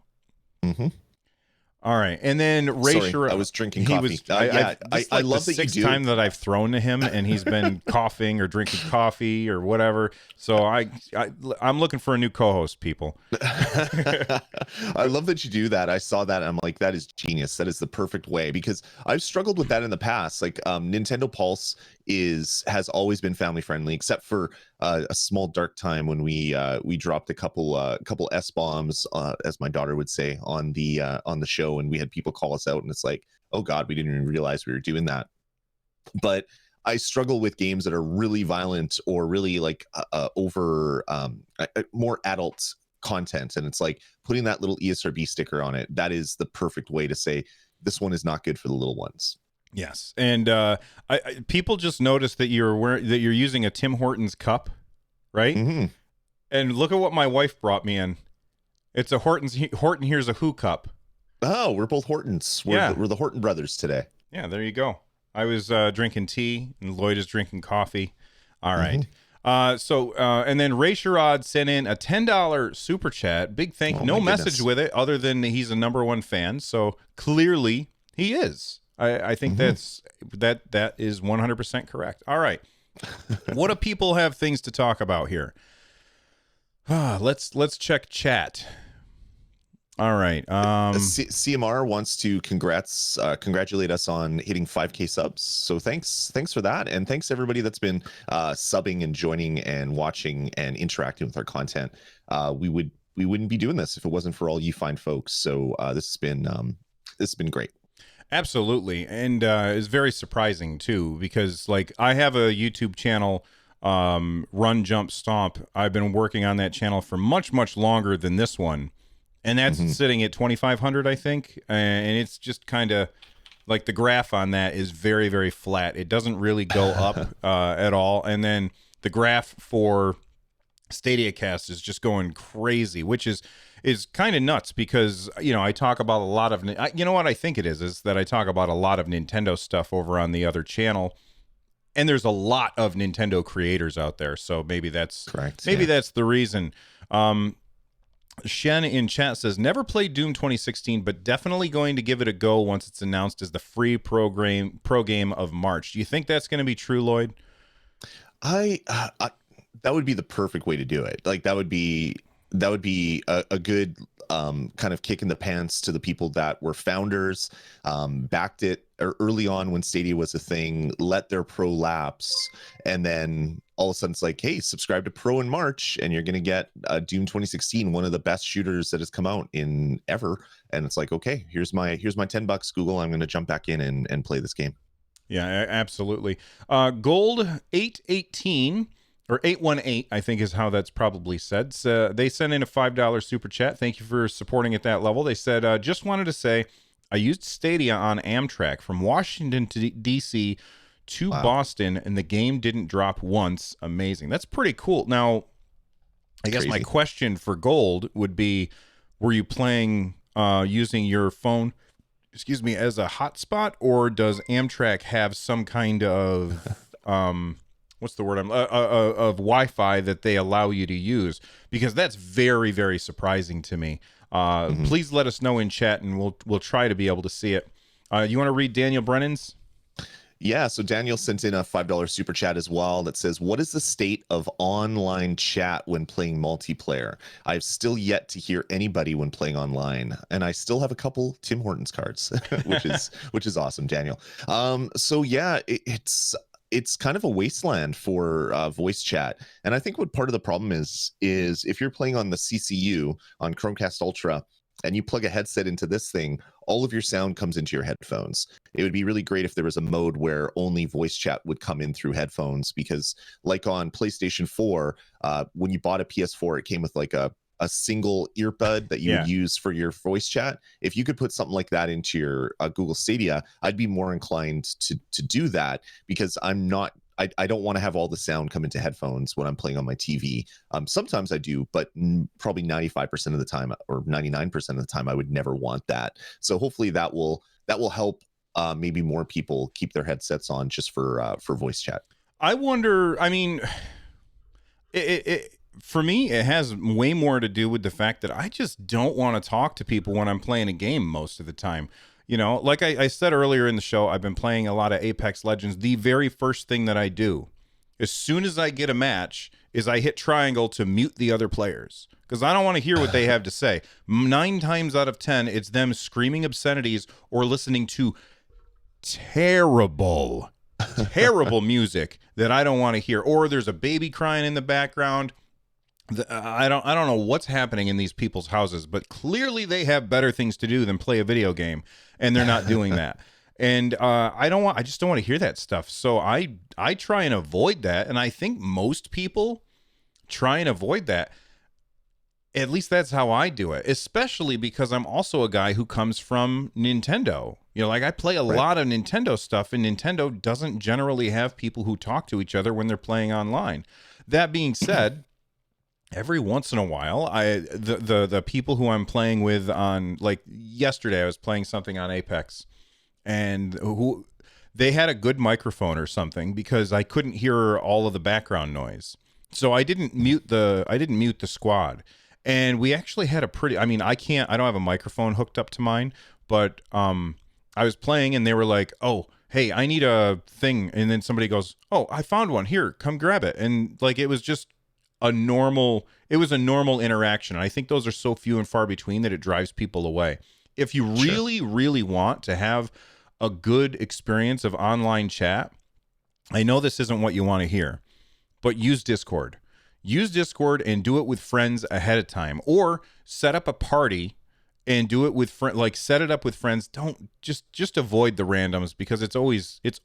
Speaker 2: All right, and then Ray
Speaker 1: Sorry, I was drinking coffee. I love that you do.
Speaker 2: 6th time that I've thrown to him, and he's been coughing or drinking coffee or whatever. So I'm looking for a new co-host, people.
Speaker 1: I love that you do that. I saw that, and I'm like, that is genius. That is the perfect way, because I've struggled with that in the past. Like Nintendo Pulse has always been family friendly, except for a small dark time when we dropped a couple S-bombs, as my daughter would say, on the show, and we had people call us out, and it's like, oh God, we didn't even realize we were doing that. But I struggle with games that are really violent or really like over more adult content, and it's like putting that little ESRB sticker on it. That is the perfect way to say this one is not good for the little ones.
Speaker 2: Yes, and people just noticed that you're using a Tim Hortons cup, right?
Speaker 1: Mm-hmm.
Speaker 2: And look at what my wife brought me in. It's a Horton Here's a Who cup.
Speaker 1: Oh, we're both Hortons. We're the Horton brothers today.
Speaker 2: Yeah, there you go. I was drinking tea, and Lloyd is drinking coffee. All right. And then Ray Sherrod sent in a $10 super chat. Big thank you. No message with it other than he's a #1 fan. So clearly he is. I think that is 100% correct. All right. What do people have things to talk about here? Let's check chat. All right.
Speaker 1: CMR wants to congratulate us on hitting 5K subs. So thanks for that, and thanks everybody that's been subbing and joining and watching and interacting with our content. We wouldn't be doing this if it wasn't for all you fine folks. So this has been great.
Speaker 2: Absolutely, and it's very surprising too, because like I have a YouTube channel, Run Jump Stomp. I've been working on that channel for much longer than this one. And that's sitting at 2,500, I think. And it's just kind of like the graph on that is very, very flat. It doesn't really go up at all. And then the graph for Stadiacast is just going crazy, which is kind of nuts because, I talk about a lot of, what I think it is that I talk about a lot of Nintendo stuff over on the other channel. And there's a lot of Nintendo creators out there. So maybe that's correct. Maybe that's the reason. Shen in chat says, never played Doom 2016, but definitely going to give it a go once it's announced as the free pro game of March. Do you think that's going to be true, Lloyd?
Speaker 1: I that would be the perfect way to do it. Like that would be a good kind of kick in the pants to the people that were founders, backed it early on when Stadia was a thing, let their pro lapse, and then all of a sudden it's like, hey, subscribe to Pro in March and you're going to get Doom 2016, one of the best shooters that has come out in ever. And it's like, okay, here's my $10, Google. I'm going to jump back in and play this game.
Speaker 2: Yeah, absolutely. Gold 818 or 818, I think is how that's probably said. So they sent in a $5 super chat. Thank you for supporting at that level. They said, just wanted to say, I used Stadia on Amtrak from Washington to D.C. to Boston, and the game didn't drop once. Amazing. That's pretty cool. Now, I guess my question for Gold would be, were you playing using your phone, as a hotspot, or does Amtrak have some kind of what's the word of Wi-Fi that they allow you to use? Because that's very, very surprising to me. Please let us know in chat, and we'll try to be able to see it. You want to read Daniel Brennan's?
Speaker 1: Yeah, so Daniel sent in a $5 super chat as well that says, what is the state of online chat when playing multiplayer? I've still yet to hear anybody when playing online, and I still have a couple Tim Hortons cards, which is awesome, Daniel. So yeah, it's kind of a wasteland for voice chat. And I think what part of the problem is if you're playing on the CCU on Chromecast Ultra and you plug a headset into this thing, all of your sound comes into your headphones. It would be really great if there was a mode where only voice chat would come in through headphones, because like on PlayStation 4, when you bought a PS4, it came with like a single earbud that you would use for your voice chat. If you could put something like that into your Google Stadia, I'd be more inclined to do that, because I don't want to have all the sound come into headphones when I'm playing on my TV. Sometimes I do, but probably 95% of the time or 99% of the time, I would never want that. So hopefully that will help maybe more people keep their headsets on just for voice chat.
Speaker 2: I wonder, I mean, for me, it has way more to do with the fact that I just don't want to talk to people when I'm playing a game most of the time. Like I said earlier in the show, I've been playing a lot of Apex Legends. The very first thing that I do, as soon as I get a match, is I hit triangle to mute the other players, because I don't want to hear what they have to say. 9 times out of 10, it's them screaming obscenities or listening to terrible terrible music that I don't want to hear, or there's a baby crying in the background. I don't know what's happening in these people's houses, but clearly they have better things to do than play a video game, and they're not doing that. And I just don't want to hear that stuff. So I try and avoid that, and I think most people try and avoid that. At least that's how I do it, especially because I'm also a guy who comes from Nintendo. You know, like I play a lot of Nintendo stuff, and Nintendo doesn't generally have people who talk to each other when they're playing online. That being said, every once in a while, the people who I'm playing with on, like yesterday, I was playing something on Apex, and who they had a good microphone or something because I couldn't hear all of the background noise. So I didn't mute the squad. And we actually had a pretty, I mean, I don't have a microphone hooked up to mine, but I was playing and they were like, "Oh, hey, I need a thing." And then somebody goes, "Oh, I found one. Here, come grab it." And like, it was just a normal interaction. And I think those are so few and far between that it drives people away. If you really, really want to have a good experience of online chat, I know this isn't what you want to hear, but use Discord. Use Discord and do it with friends ahead of time, or set up a party and do it with set it up with friends. Don't just avoid the randoms, because it's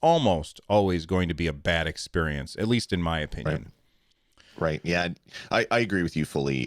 Speaker 2: almost always going to be a bad experience, at least in my opinion.
Speaker 1: Right. Yeah, I agree with you fully.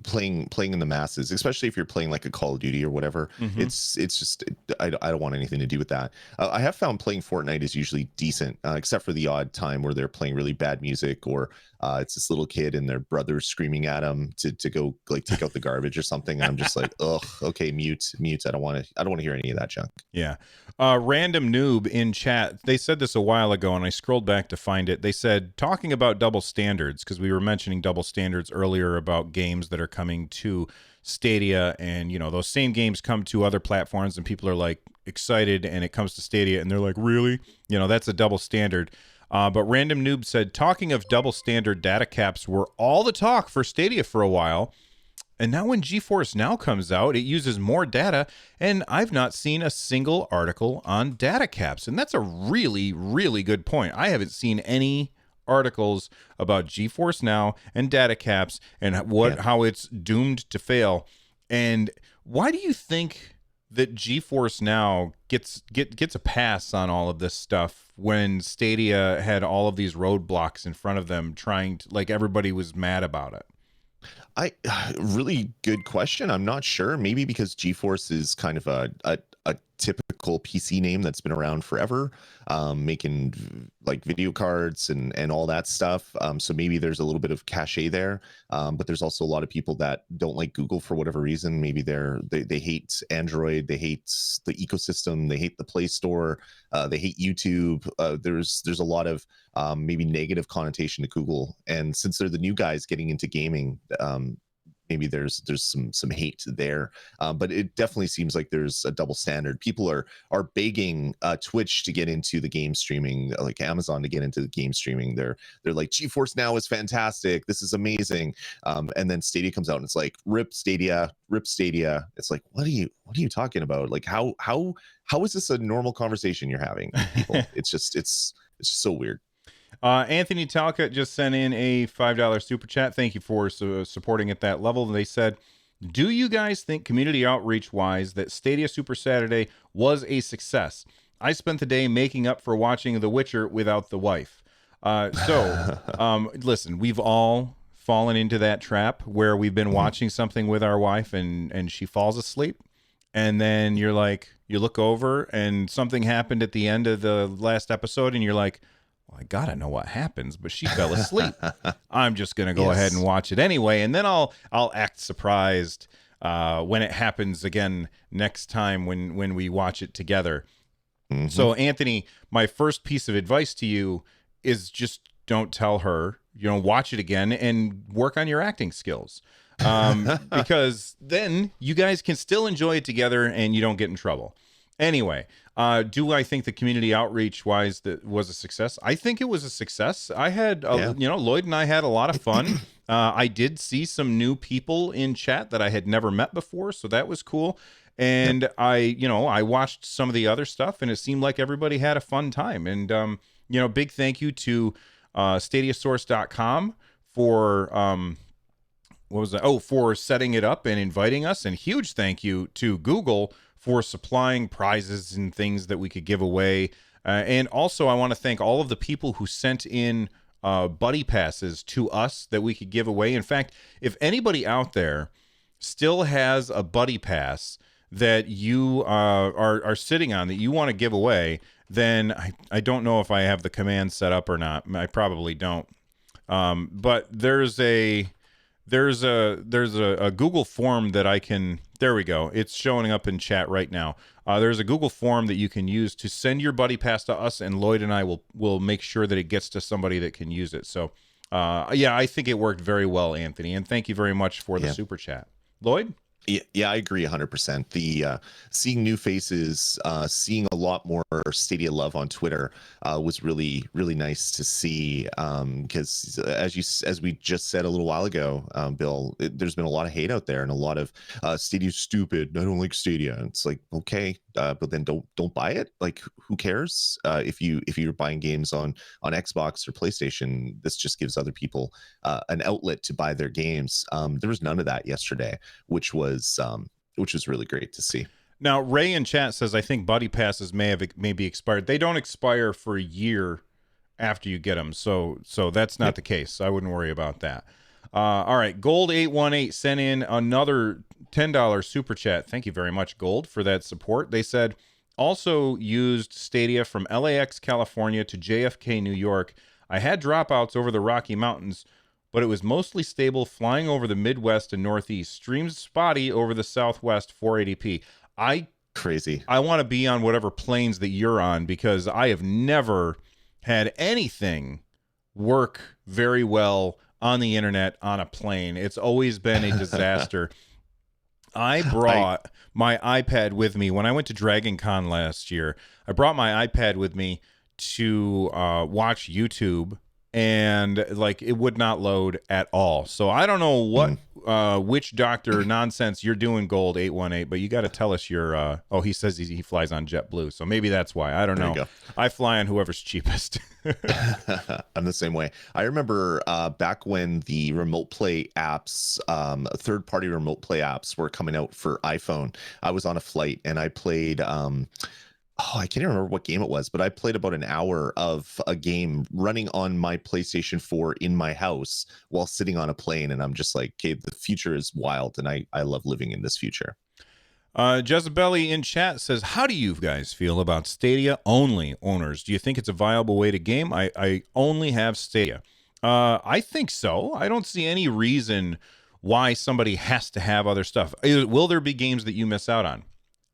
Speaker 1: Playing in the masses, especially if you're playing like a Call of Duty or whatever, it's just I don't want anything to do with that. I have found playing Fortnite is usually decent, except for the odd time where they're playing really bad music, or it's this little kid and their brother's screaming at him to go like take out the garbage or something. And I'm just like, ugh, okay, mute. I don't want to hear any of that junk.
Speaker 2: Yeah. Random Noob in chat, they said this a while ago, and I scrolled back to find it. They said, talking about double standards, because we were mentioning double standards earlier about games that are coming to Stadia, and you know, those same games come to other platforms and people are like excited, and it comes to Stadia and they're like, really? You know, that's a double standard. But Random Noob said, talking of double standard, data caps were all the talk for Stadia for a while. And now when GeForce Now comes out, it uses more data, and I've not seen a single article on data caps. And that's a really, really good point. I haven't seen any articles about GeForce Now and data caps and how it's doomed to fail. And why do you think that GeForce Now gets a pass on all of this stuff when Stadia had all of these roadblocks in front of them, trying to, like, everybody was mad about it?
Speaker 1: Really good question. I'm not sure. Maybe because GeForce is kind of a typical PC name that's been around forever, making like video cards and all that stuff. So maybe there's a little bit of cachet there. But there's also a lot of people that don't like Google for whatever reason. Maybe they hate Android, they hate the ecosystem, they hate the Play Store, they hate YouTube. There's a lot of maybe negative connotation to Google, and since they're the new guys getting into gaming, maybe there's some hate there. But it definitely seems like there's a double standard. People are begging Twitch to get into the game streaming, like Amazon to get into the game streaming. They're like, GeForce Now is fantastic, this is amazing. And then Stadia comes out and it's like, rip Stadia. It's like, what are you talking about? Like, how is this a normal conversation you're having, people? It's just so weird.
Speaker 2: Anthony Talcott just sent in a $5 super chat. Thank you for supporting at that level. They said, do you guys think community outreach wise that Stadia Super Saturday was a success? I spent the day making up for watching The Witcher without the wife. Listen, we've all fallen into that trap where we've been watching something with our wife and she falls asleep. And then you look over and something happened at the end of the last episode and you're like, I gotta know what happens, but she fell asleep. I'm just gonna go ahead and watch it anyway, and then I'll act surprised when it happens again next time when we watch it together. So, Anthony, my first piece of advice to you is just don't tell her. Watch it again and work on your acting skills, because then you guys can still enjoy it together and you don't get in trouble. Anyway, do I think the community outreach wise that was a success? I think it was a success. I had, Lloyd and I had a lot of fun. I did see some new people in chat that I had never met before, so that was cool. And I watched some of the other stuff, and it seemed like everybody had a fun time. And big thank you to Stadiasource.com for what was that? Oh, for setting it up and inviting us, and huge thank you to Google for supplying prizes and things that we could give away. And also, I want to thank all of the people who sent in buddy passes to us that we could give away. In fact, if anybody out there still has a buddy pass that you are sitting on that you want to give away, then I don't know if I have the command set up or not. I probably don't. But there's a Google form that I can. There we go. It's showing up in chat right now. There's a Google form that you can use to send your buddy pass to us, and Lloyd and I will make sure that it gets to somebody that can use it. So, yeah, I think it worked very well, Anthony, and thank you very much for the super chat, Lloyd.
Speaker 1: Yeah, I agree 100%. The seeing new faces, seeing a lot more Stadia love on Twitter was really, really nice to see. Because as we just said a little while ago, Bill, there's been a lot of hate out there and a lot of Stadia's stupid. I don't like Stadia. And it's like, okay, but then don't buy it. Like, who cares? If you're buying games on Xbox or PlayStation, this just gives other people an outlet to buy their games. There was none of that yesterday, which was really great to see.
Speaker 2: Now, Ray in chat says, I think buddy passes may be expired. They don't expire for a year after you get them, so that's not the case. I wouldn't worry about that. All right, Gold818 sent in another $10 super chat. Thank you very much, Gold, for that support. They said, also used Stadia from LAX, California to JFK, New York. I had dropouts over the Rocky Mountains, but it was mostly stable flying over the Midwest and Northeast. Streams spotty over the Southwest 480p.
Speaker 1: Crazy.
Speaker 2: I want to be on whatever planes that you're on, because I have never had anything work very well on the internet on a plane. It's always been a disaster. I brought my iPad with me when I went to Dragon Con last year. I brought my iPad with me to watch YouTube, and like it would not load at all. So I don't know what witch doctor nonsense you're doing, Gold 818, but you got to tell us your he says he flies on JetBlue, so maybe that's why. I don't know. I fly on whoever's cheapest.
Speaker 1: I'm the same way. I remember back when the remote play apps, third-party remote play apps were coming out for iPhone. I was on a flight and I played I can't even remember what game it was, but I played about an hour of a game running on my PlayStation 4 in my house while sitting on a plane. And I'm just like, okay, the future is wild. And I love living in this future.
Speaker 2: Jezebeli in chat says, how do you guys feel about Stadia only owners? Do you think it's a viable way to game? I only have Stadia. I think so. I don't see any reason why somebody has to have other stuff. Will there be games that you miss out on?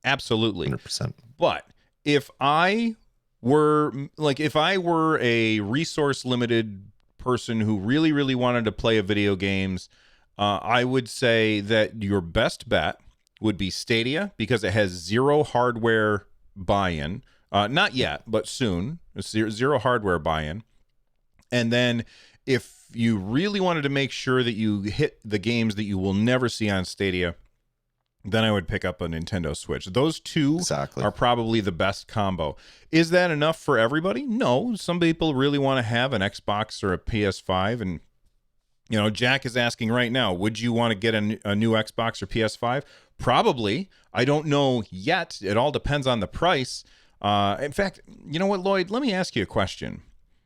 Speaker 2: Absolutely.
Speaker 1: 100%.
Speaker 2: But if I were a resource limited person who really, really wanted to play video games, I would say that your best bet would be Stadia, because it has zero hardware buy-in. Not yet, but soon. Zero hardware buy-in. And then if you really wanted to make sure that you hit the games that you will never see on Stadia, then I would pick up a Nintendo Switch. Those two are probably the best combo. Is that enough for everybody? No. Some people really want to have an Xbox or a PS5. And, Jack is asking right now, would you want to get a new Xbox or PS5? Probably. I don't know yet. It all depends on the price. In fact, you know what, Lloyd? Let me ask you a question.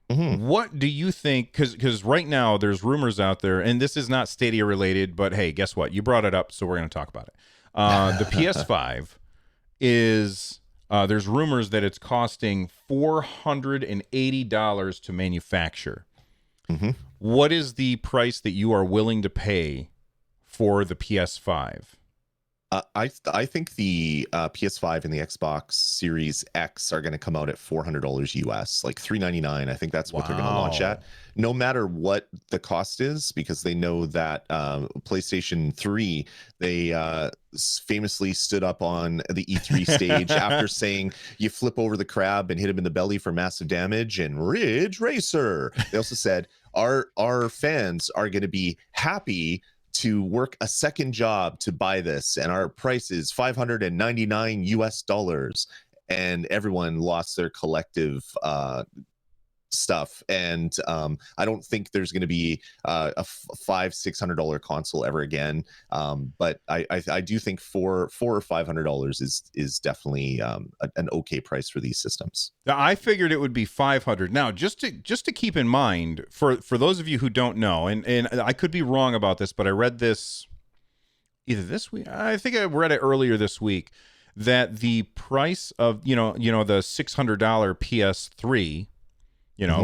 Speaker 2: Mm-hmm. What do you think? Because right now there's rumors out there, and this is not Stadia related, but hey, guess what? You brought it up, so we're going to talk about it. The PS5 is, there's rumors that it's costing $480 to manufacture. Mm-hmm. What is the price that you are willing to pay for the PS5?
Speaker 1: I think the PS5 and the Xbox Series X are going to come out at $400 US, like $399. I think that's what they're going to launch at, no matter what the cost is, because they know that PlayStation 3, they famously stood up on the E3 stage after saying you flip over the crab and hit him in the belly for massive damage and Ridge Racer. They also said our fans are going to be happy to work a second job to buy this, and our price is $599 US, and everyone lost their collective stuff, and I don't think there's going to be a $500-600 console ever again. But I do think $400 or $500 is definitely an okay price for these systems.
Speaker 2: Now, I figured it would be 500. Now, just to keep in mind for those of you who don't know, and I could be wrong about this, but I read this either this week. I think I read it earlier this week that the price of the $600 PS3,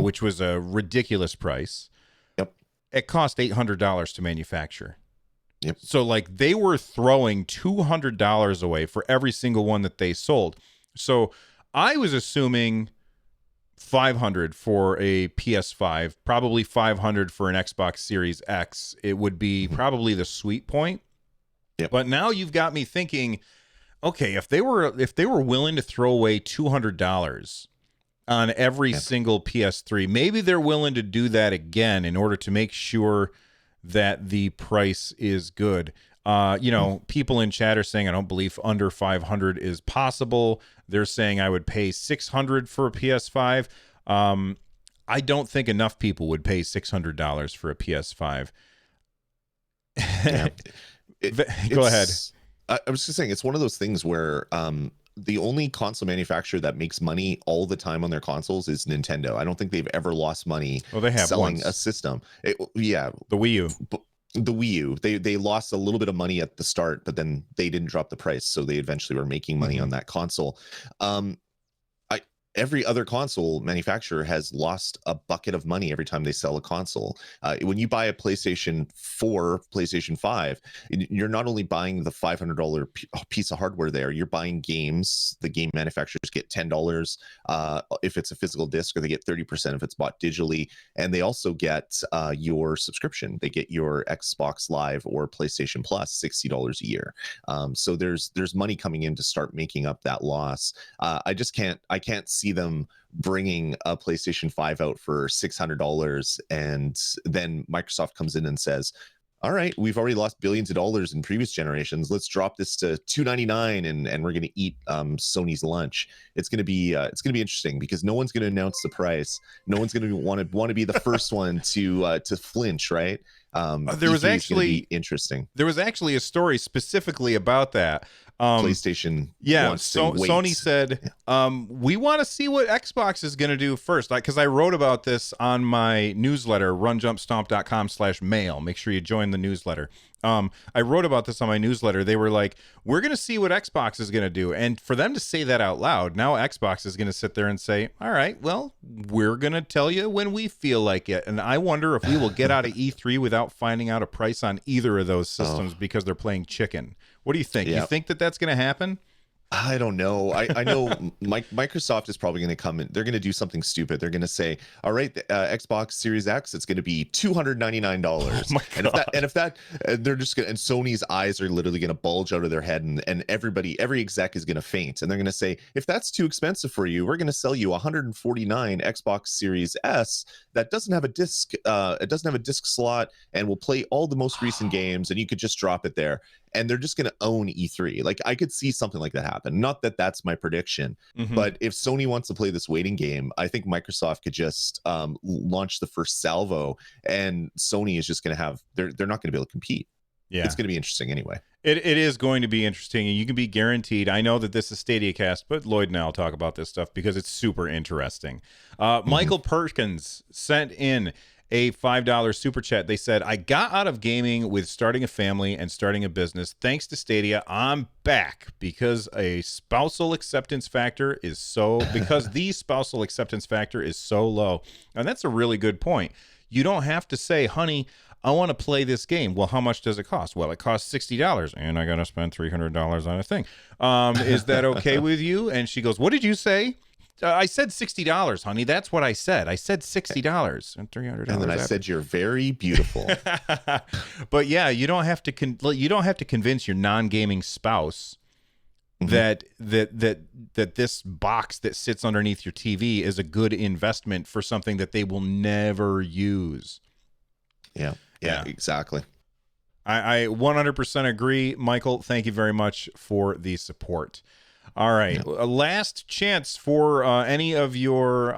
Speaker 2: which was a ridiculous price.
Speaker 1: Yep.
Speaker 2: It cost $800 to manufacture.
Speaker 1: Yep.
Speaker 2: So like they were throwing $200 away for every single one that they sold. So I was assuming $500 for a PS5, probably $500 for an Xbox Series X. It would be probably the sweet point.
Speaker 1: Yep.
Speaker 2: But now you've got me thinking, okay, if they were willing to throw away $200 on every single PS3, maybe they're willing to do that again in order to make sure that the price is good. People in chat are saying I don't believe under 500 is possible. They're saying I would pay 600 for a PS5. I don't think enough people would pay $600 for a PS5.
Speaker 1: Yeah.
Speaker 2: Go ahead.
Speaker 1: I was just saying, it's one of those things where the only console manufacturer that makes money all the time on their consoles is Nintendo. I don't think they've ever lost money
Speaker 2: they have
Speaker 1: selling
Speaker 2: once.
Speaker 1: a system.
Speaker 2: The Wii U.
Speaker 1: The Wii U, they lost a little bit of money at the start, but then they didn't drop the price, so they eventually were making money on that console. Every other console manufacturer has lost a bucket of money every time they sell a console. When you buy a PlayStation 4, PlayStation 5, you're not only buying the $500 piece of hardware there, you're buying games. The game manufacturers get $10 if it's a physical disc, or they get 30% if it's bought digitally. And they also get your subscription. They get your Xbox Live or PlayStation Plus, $60 a year. So there's money coming in to start making up that loss. I can't see them bringing a PlayStation 5 out for $600 and then Microsoft comes in and says, all right, we've already lost billions of dollars in previous generations. Let's drop this to $299 and we're going to eat Sony's lunch. It's going to be interesting because no one's going to announce the price. No one's going to want to be the first one to flinch, right?
Speaker 2: There was actually
Speaker 1: interesting.
Speaker 2: There was actually a story specifically about that.
Speaker 1: PlayStation.
Speaker 2: Sony said, we want to see what Xbox is going to do first. Because I wrote about this on my newsletter, runjumpstomp.com/mail. Make sure you join the newsletter. I wrote about this on my newsletter. They were like, we're going to see what Xbox is going to do. And for them to say that out loud, now Xbox is going to sit there and say, all right, well, we're going to tell you when we feel like it. And I wonder if we will get out of E3 without finding out a price on either of those systems because they're playing chicken. What do you think?
Speaker 1: Yeah.
Speaker 2: You think that that's going to happen?
Speaker 1: I don't know. I know Microsoft is probably going to come in. They're going to do something stupid. They're going to say, all right, the Xbox Series X, it's going to be $299.
Speaker 2: Oh my God.
Speaker 1: And if that, they're just going to, and Sony's eyes are literally going to bulge out of their head, and every exec is going to faint. And they're going to say, if that's too expensive for you, we're going to sell you 149 Xbox Series S that doesn't have a disc. It doesn't have a disc slot and will play all the most recent games, and you could just drop it there. And they're just going to own E3. Like, I could see something like that happen. Not that that's my prediction, but if Sony wants to play this waiting game, I think Microsoft could just launch the first salvo, and Sony is just going to have, they're not going to be able to compete. Yeah, it's going to be interesting anyway.
Speaker 2: It is going to be interesting, and you can be guaranteed. I know that this is Stadiacast, but Lloyd and I will talk about this stuff because it's super interesting. Michael Perkins sent in a $5 super chat. They said, I got out of gaming with starting a family and starting a business. Thanks to Stadia, I'm back because the spousal acceptance factor is so low. And that's a really good point. You don't have to say, honey, I want to play this game. Well, how much does it cost? Well, it costs $60 and I got to spend $300 on a thing. Is that okay with you? And she goes, what did you say? I said $60, honey. That's what I said. I said $60 and $300.
Speaker 1: And then I said you're very beautiful.
Speaker 2: But yeah, you don't have to convince your non-gaming spouse that this box that sits underneath your TV is a good investment for something that they will never use.
Speaker 1: Yeah, exactly.
Speaker 2: I 100% agree, Michael. Thank you very much for the support. All right, a last chance for any of your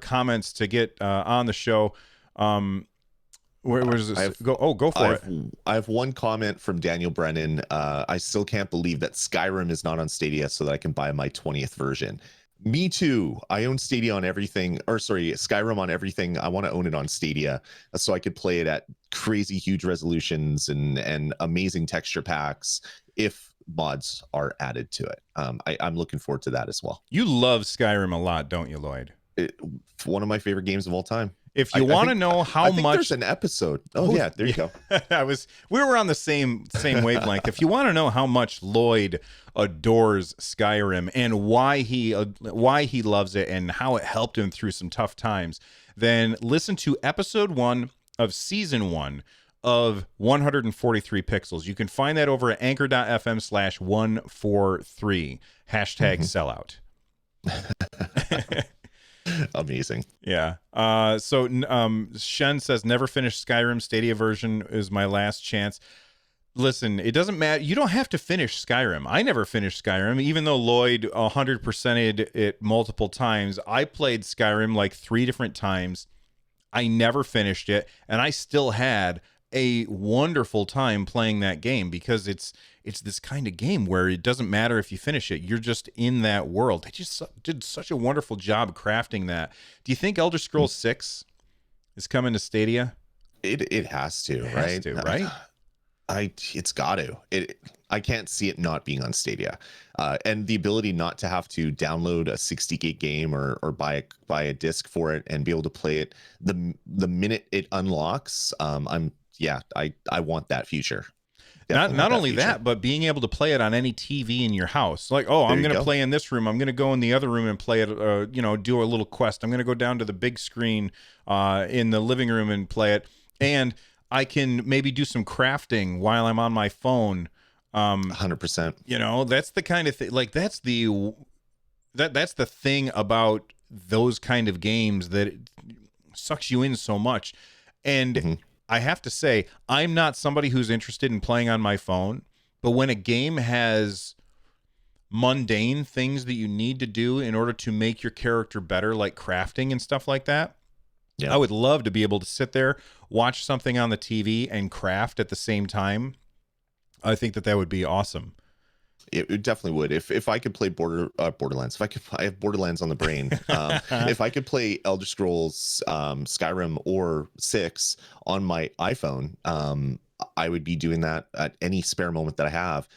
Speaker 2: comments to get on the show. Where does this go? Oh, go for it.
Speaker 1: I have one comment from Daniel Brennan. I still can't believe that Skyrim is not on Stadia so that I can buy my 20th version. Me too. I own Stadia on everything, or sorry, Skyrim on everything. I want to own it on Stadia so I could play it at crazy huge resolutions and amazing texture packs if mods are added to it. I'm looking forward to that as well.
Speaker 2: You love Skyrim a lot, don't you, Lloyd?
Speaker 1: One of my favorite games of all time.
Speaker 2: If you want to know how much,
Speaker 1: there's an episode. Oh yeah, there you go.
Speaker 2: We were on the same wavelength. If you want to know how much Lloyd adores Skyrim and why he loves it and how it helped him through some tough times, then listen to episode 1 of season 1 of 143 Pixels. You can find that over at anchor.fm/143 #sellout.
Speaker 1: Amazing.
Speaker 2: Yeah. So Shen says, never finished Skyrim. Stadia version is my last chance. Listen, it doesn't matter. You don't have to finish Skyrim. I never finished Skyrim, even though Lloyd 100%ed it multiple times. I played Skyrim like 3 different times. I never finished it, and I still had a wonderful time playing that game because it's this kind of game where it doesn't matter if you finish it. You're just in that world. They just did such a wonderful job crafting that. Do you think Elder Scrolls 6 is coming to Stadia?
Speaker 1: It has to,
Speaker 2: it
Speaker 1: right?
Speaker 2: Has to, right?
Speaker 1: It's got to. I can't see it not being on Stadia, and the ability not to have to download a 60 gig game or buy a disc for it and be able to play it the minute it unlocks. I want that feature.
Speaker 2: Not only that, but being able to play it on any TV in your house. Like, I'm going to play in this room. I'm going to go in the other room and play it, do a little quest. I'm going to go down to the big screen in the living room and play it. And I can maybe do some crafting while I'm on my phone.
Speaker 1: 100%.
Speaker 2: That's the kind of thing. Like, that's the thing about those kind of games that it sucks you in so much. And I have to say, I'm not somebody who's interested in playing on my phone, but when a game has mundane things that you need to do in order to make your character better, like crafting and stuff like that, I would love to be able to sit there, watch something on the TV, and craft at the same time. I think that would be awesome.
Speaker 1: It definitely would. If I could play Borderlands, I have Borderlands on the brain. If I could play Elder Scrolls, Skyrim, or 6 on my iPhone, I would be doing that at any spare moment that I have.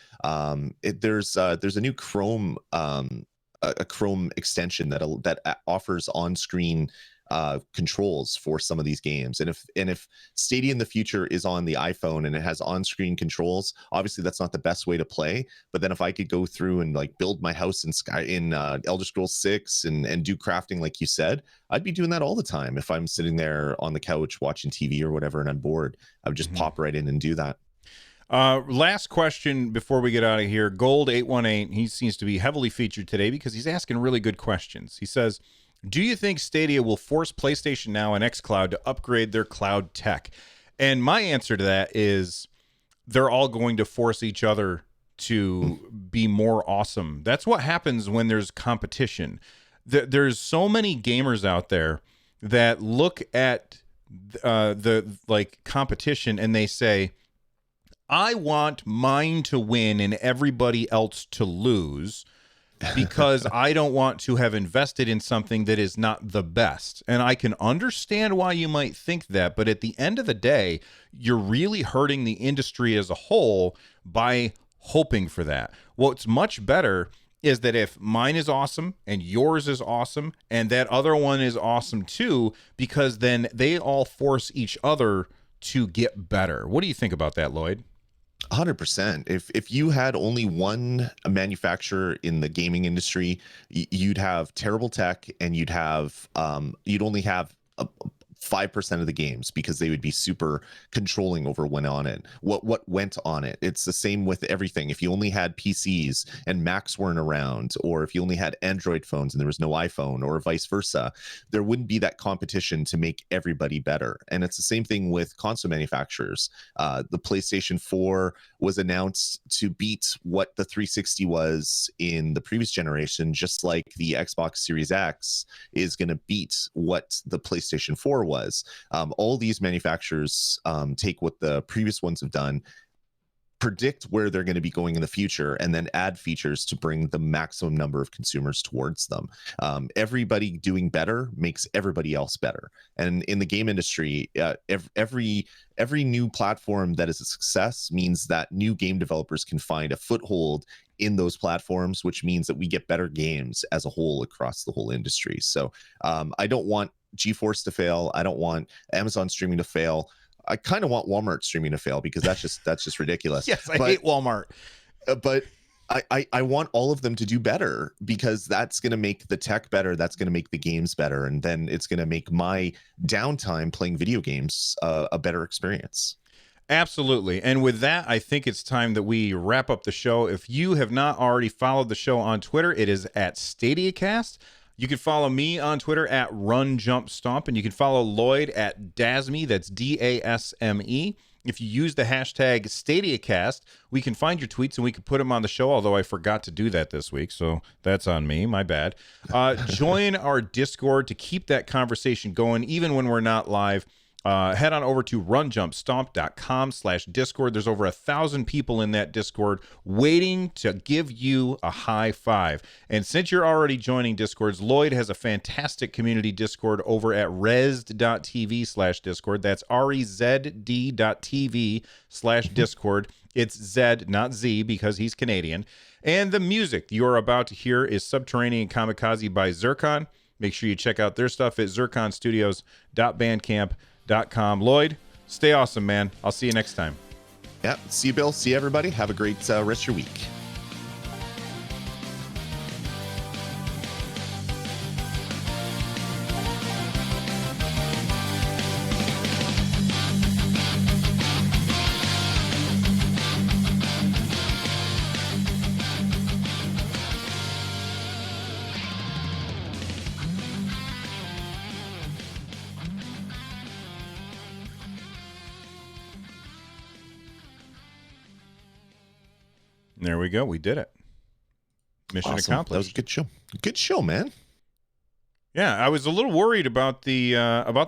Speaker 1: There's a new Chrome a Chrome extension that offers on-screen controls for some of these games, and if Stadia in the future is on the iPhone and it has on-screen controls, obviously that's not the best way to play. But then if I could go through and like build my house in Elder Scrolls 6 and do crafting like you said, I'd be doing that all the time. If I'm sitting there on the couch watching TV or whatever and I'm bored, I would just pop right in and do that.
Speaker 2: Last question before we get out of here. Gold 818, he seems to be heavily featured today because he's asking really good questions. He says, do you think Stadia will force PlayStation Now and xCloud to upgrade their cloud tech? And my answer to that is they're all going to force each other to be more awesome. That's what happens when there's competition. There's so many gamers out there that look at the competition and they say, I want mine to win and everybody else to lose, because I don't want to have invested in something that is not the best. And I can understand why you might think that, but at the end of the day, you're really hurting the industry as a whole by hoping for that. What's much better is that if mine is awesome and yours is awesome and that other one is awesome too, because then they all force each other to get better. What do you think about that, Lloyd?
Speaker 1: 100%. If you had only one manufacturer in the gaming industry, you'd have terrible tech, and you'd only have 5% of the games, because they would be super controlling over what went on it. It's the same with everything. If you only had PCs and Macs weren't around, or if you only had Android phones and there was no iPhone, or vice versa, there wouldn't be that competition to make everybody better. And it's the same thing with console manufacturers. The PlayStation 4 was announced to beat what the 360 was in the previous generation, just like the Xbox Series X is going to beat what the PlayStation 4 was. All these manufacturers take what the previous ones have done, predict where they're going to be going in the future, and then add features to bring the maximum number of consumers towards them. Everybody doing better makes everybody else better. And in the game industry, every new platform that is a success means that new game developers can find a foothold in those platforms, which means that we get better games as a whole across the whole industry. So I don't want GeForce to fail. I don't want Amazon streaming to fail. I kind of want Walmart streaming to fail, because that's just ridiculous.
Speaker 2: Yes, I hate Walmart.
Speaker 1: But I want all of them to do better, because that's going to make the tech better. That's going to make the games better. And then it's going to make my downtime playing video games a better experience.
Speaker 2: Absolutely. And with that, I think it's time that we wrap up the show. If you have not already followed the show on Twitter, it is at Stadiacast. You can follow me on Twitter at RunJumpStomp, and you can follow Lloyd at Dasme. That's DASME. If you use the hashtag Stadiacast, we can find your tweets and we can put them on the show, although I forgot to do that this week, so that's on me. My bad. Join our Discord to keep that conversation going, even when we're not live. Head on over to runjumpstomp.com/Discord. There's over 1,000 people in that Discord waiting to give you a high five. And since you're already joining Discords, Lloyd has a fantastic community Discord over at rezd.tv/Discord. That's rezd.tv/Discord. It's Zed, not Z, because he's Canadian. And the music you're about to hear is Subterranean Kamikaze by Zircon. Make sure you check out their stuff at zirconstudios.bandcamp.com. Lloyd, stay awesome, man. I'll see you next time.
Speaker 1: Yeah. See you, Bill. See you, everybody. Have a great rest of your week.
Speaker 2: There we go. We did it. Mission accomplished.
Speaker 1: That was a good show. Good show, man.
Speaker 2: Yeah, I was a little worried about the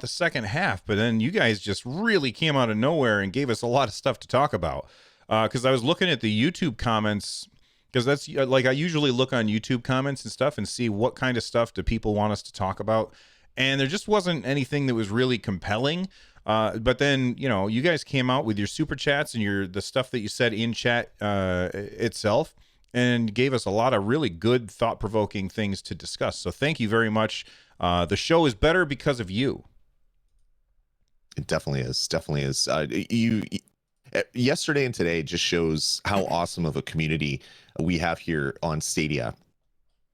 Speaker 2: second half, but then you guys just really came out of nowhere and gave us a lot of stuff to talk about. Because I was looking at the YouTube comments, because that's like I usually look on YouTube comments and stuff and see what kind of stuff do people want us to talk about, and there just wasn't anything that was really compelling. But then, you guys came out with your super chats and the stuff that you said in chat itself, and gave us a lot of really good, thought-provoking things to discuss. So thank you very much. The show is better because of you.
Speaker 1: It definitely is. Definitely is. Yesterday and today just shows how awesome of a community we have here on Stadia.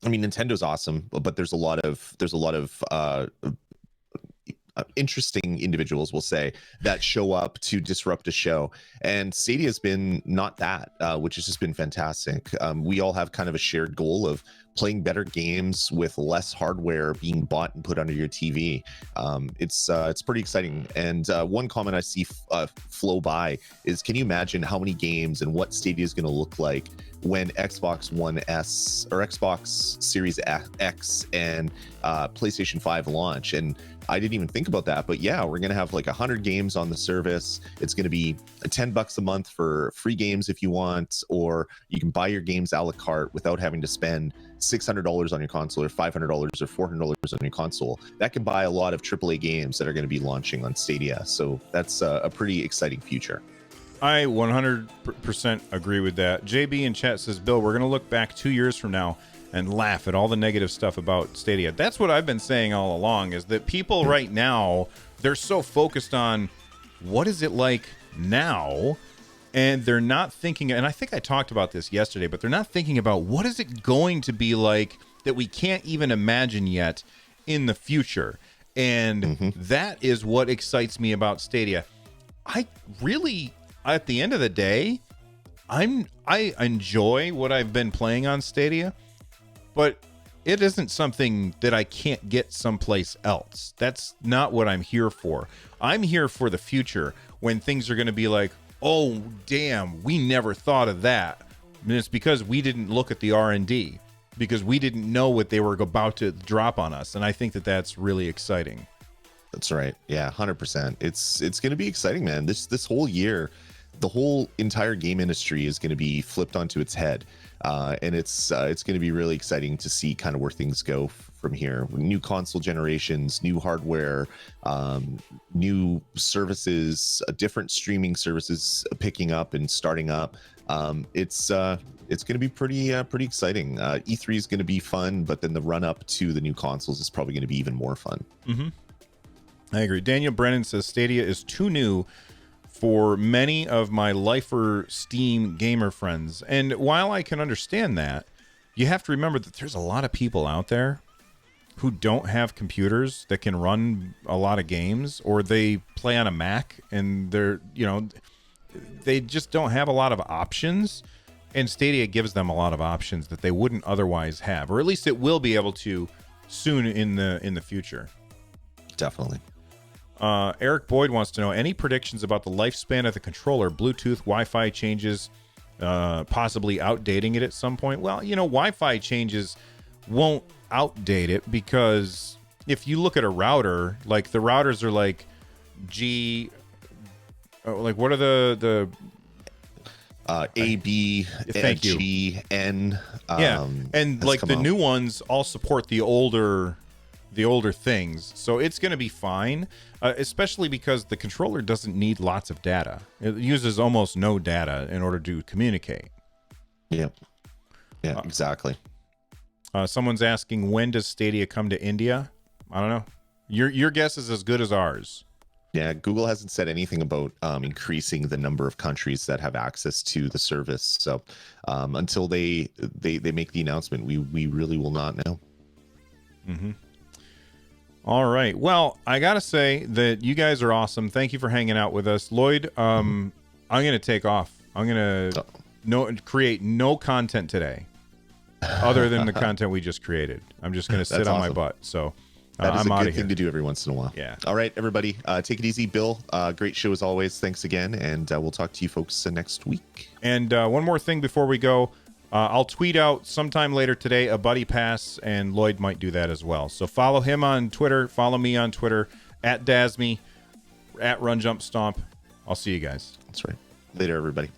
Speaker 1: I mean, Nintendo's awesome, but there's a lot of interesting individuals, we'll say, that show up to disrupt a show, and Stadia's been not that, which has just been fantastic. We all have kind of a shared goal of playing better games with less hardware being bought and put under your TV. It's pretty exciting. And one comment I see flow by is, can you imagine how many games and what Stadia is going to look like when Xbox One S or Xbox Series X and PlayStation 5 launch? And I didn't even think about that, but yeah, we're going to have like 100 games on the service. It's going to be $10 a month for free games if you want, or you can buy your games a la carte without having to spend $600 on your console or $500 or $400 on your console. That can buy a lot of AAA games that are going to be launching on Stadia. So that's a pretty exciting future.
Speaker 2: I 100% agree with that. JB in chat says, Bill, we're going to look back 2 years from now and laugh at all the negative stuff about Stadia. That's what I've been saying all along, is that people right now, they're so focused on what is it like now, and they're not thinking, and I think I talked about this yesterday, but they're not thinking about what is it going to be like that we can't even imagine yet in the future. And that is what excites me about Stadia. I really, at the end of the day, I enjoy what I've been playing on Stadia, but it isn't something that I can't get someplace else. That's not what I'm here for. I'm here for the future when things are going to be like, oh, damn, we never thought of that. And it's because we didn't look at the R&D, because we didn't know what they were about to drop on us. And I think that that's really exciting.
Speaker 1: That's right. Yeah, 100%. It's going to be exciting, man. This whole year, the whole entire game industry is going to be flipped onto its head. And it's going to be really exciting to see kind of where things go from here. New console generations, new hardware, new services, different streaming services picking up and starting up. It's going to be pretty exciting. E3 is going to be fun, but then the run up to the new consoles is probably going to be even more fun.
Speaker 2: I agree. Daniel Brennan says Stadia is too new for many of my lifer Steam gamer friends. And while I can understand that, you have to remember that there's a lot of people out there who don't have computers that can run a lot of games, or they play on a Mac and they just don't have a lot of options. And Stadia gives them a lot of options that they wouldn't otherwise have, or at least it will be able to soon in the future.
Speaker 1: Definitely.
Speaker 2: Eric Boyd wants to know any predictions about the lifespan of the controller, Bluetooth, Wi-Fi changes, possibly outdating it at some point. Well, Wi-Fi changes won't outdate it, because if you look at a router, like the routers are like what are the
Speaker 1: A, B,
Speaker 2: Thank you.
Speaker 1: G, N.
Speaker 2: And like the new ones all support the older things, so it's going to be fine, especially because the controller doesn't need lots of data. It uses almost no data in order to communicate.
Speaker 1: Yeah, exactly.
Speaker 2: Someone's asking, when does Stadia come to India? I don't know. Your guess is as good as ours.
Speaker 1: Yeah, Google hasn't said anything about increasing the number of countries that have access to the service. So until they make the announcement, we really will not know.
Speaker 2: All right. Well, I got to say that you guys are awesome. Thank you for hanging out with us. Lloyd, I'm going to take off. I'm going to create no content today other than the content we just created. I'm just going to sit on my butt. So
Speaker 1: that is
Speaker 2: I'm
Speaker 1: a
Speaker 2: out
Speaker 1: good
Speaker 2: of here.
Speaker 1: thing to do every once in a while.
Speaker 2: Yeah.
Speaker 1: All right, everybody. Take it easy. Bill, great show as always. Thanks again. And we'll talk to you folks next week.
Speaker 2: And one more thing before we go. I'll tweet out sometime later today a buddy pass, and Lloyd might do that as well. So follow him on Twitter. Follow me on Twitter, @Dasme, @RunJumpStomp. I'll see you guys.
Speaker 1: That's right. Later, everybody.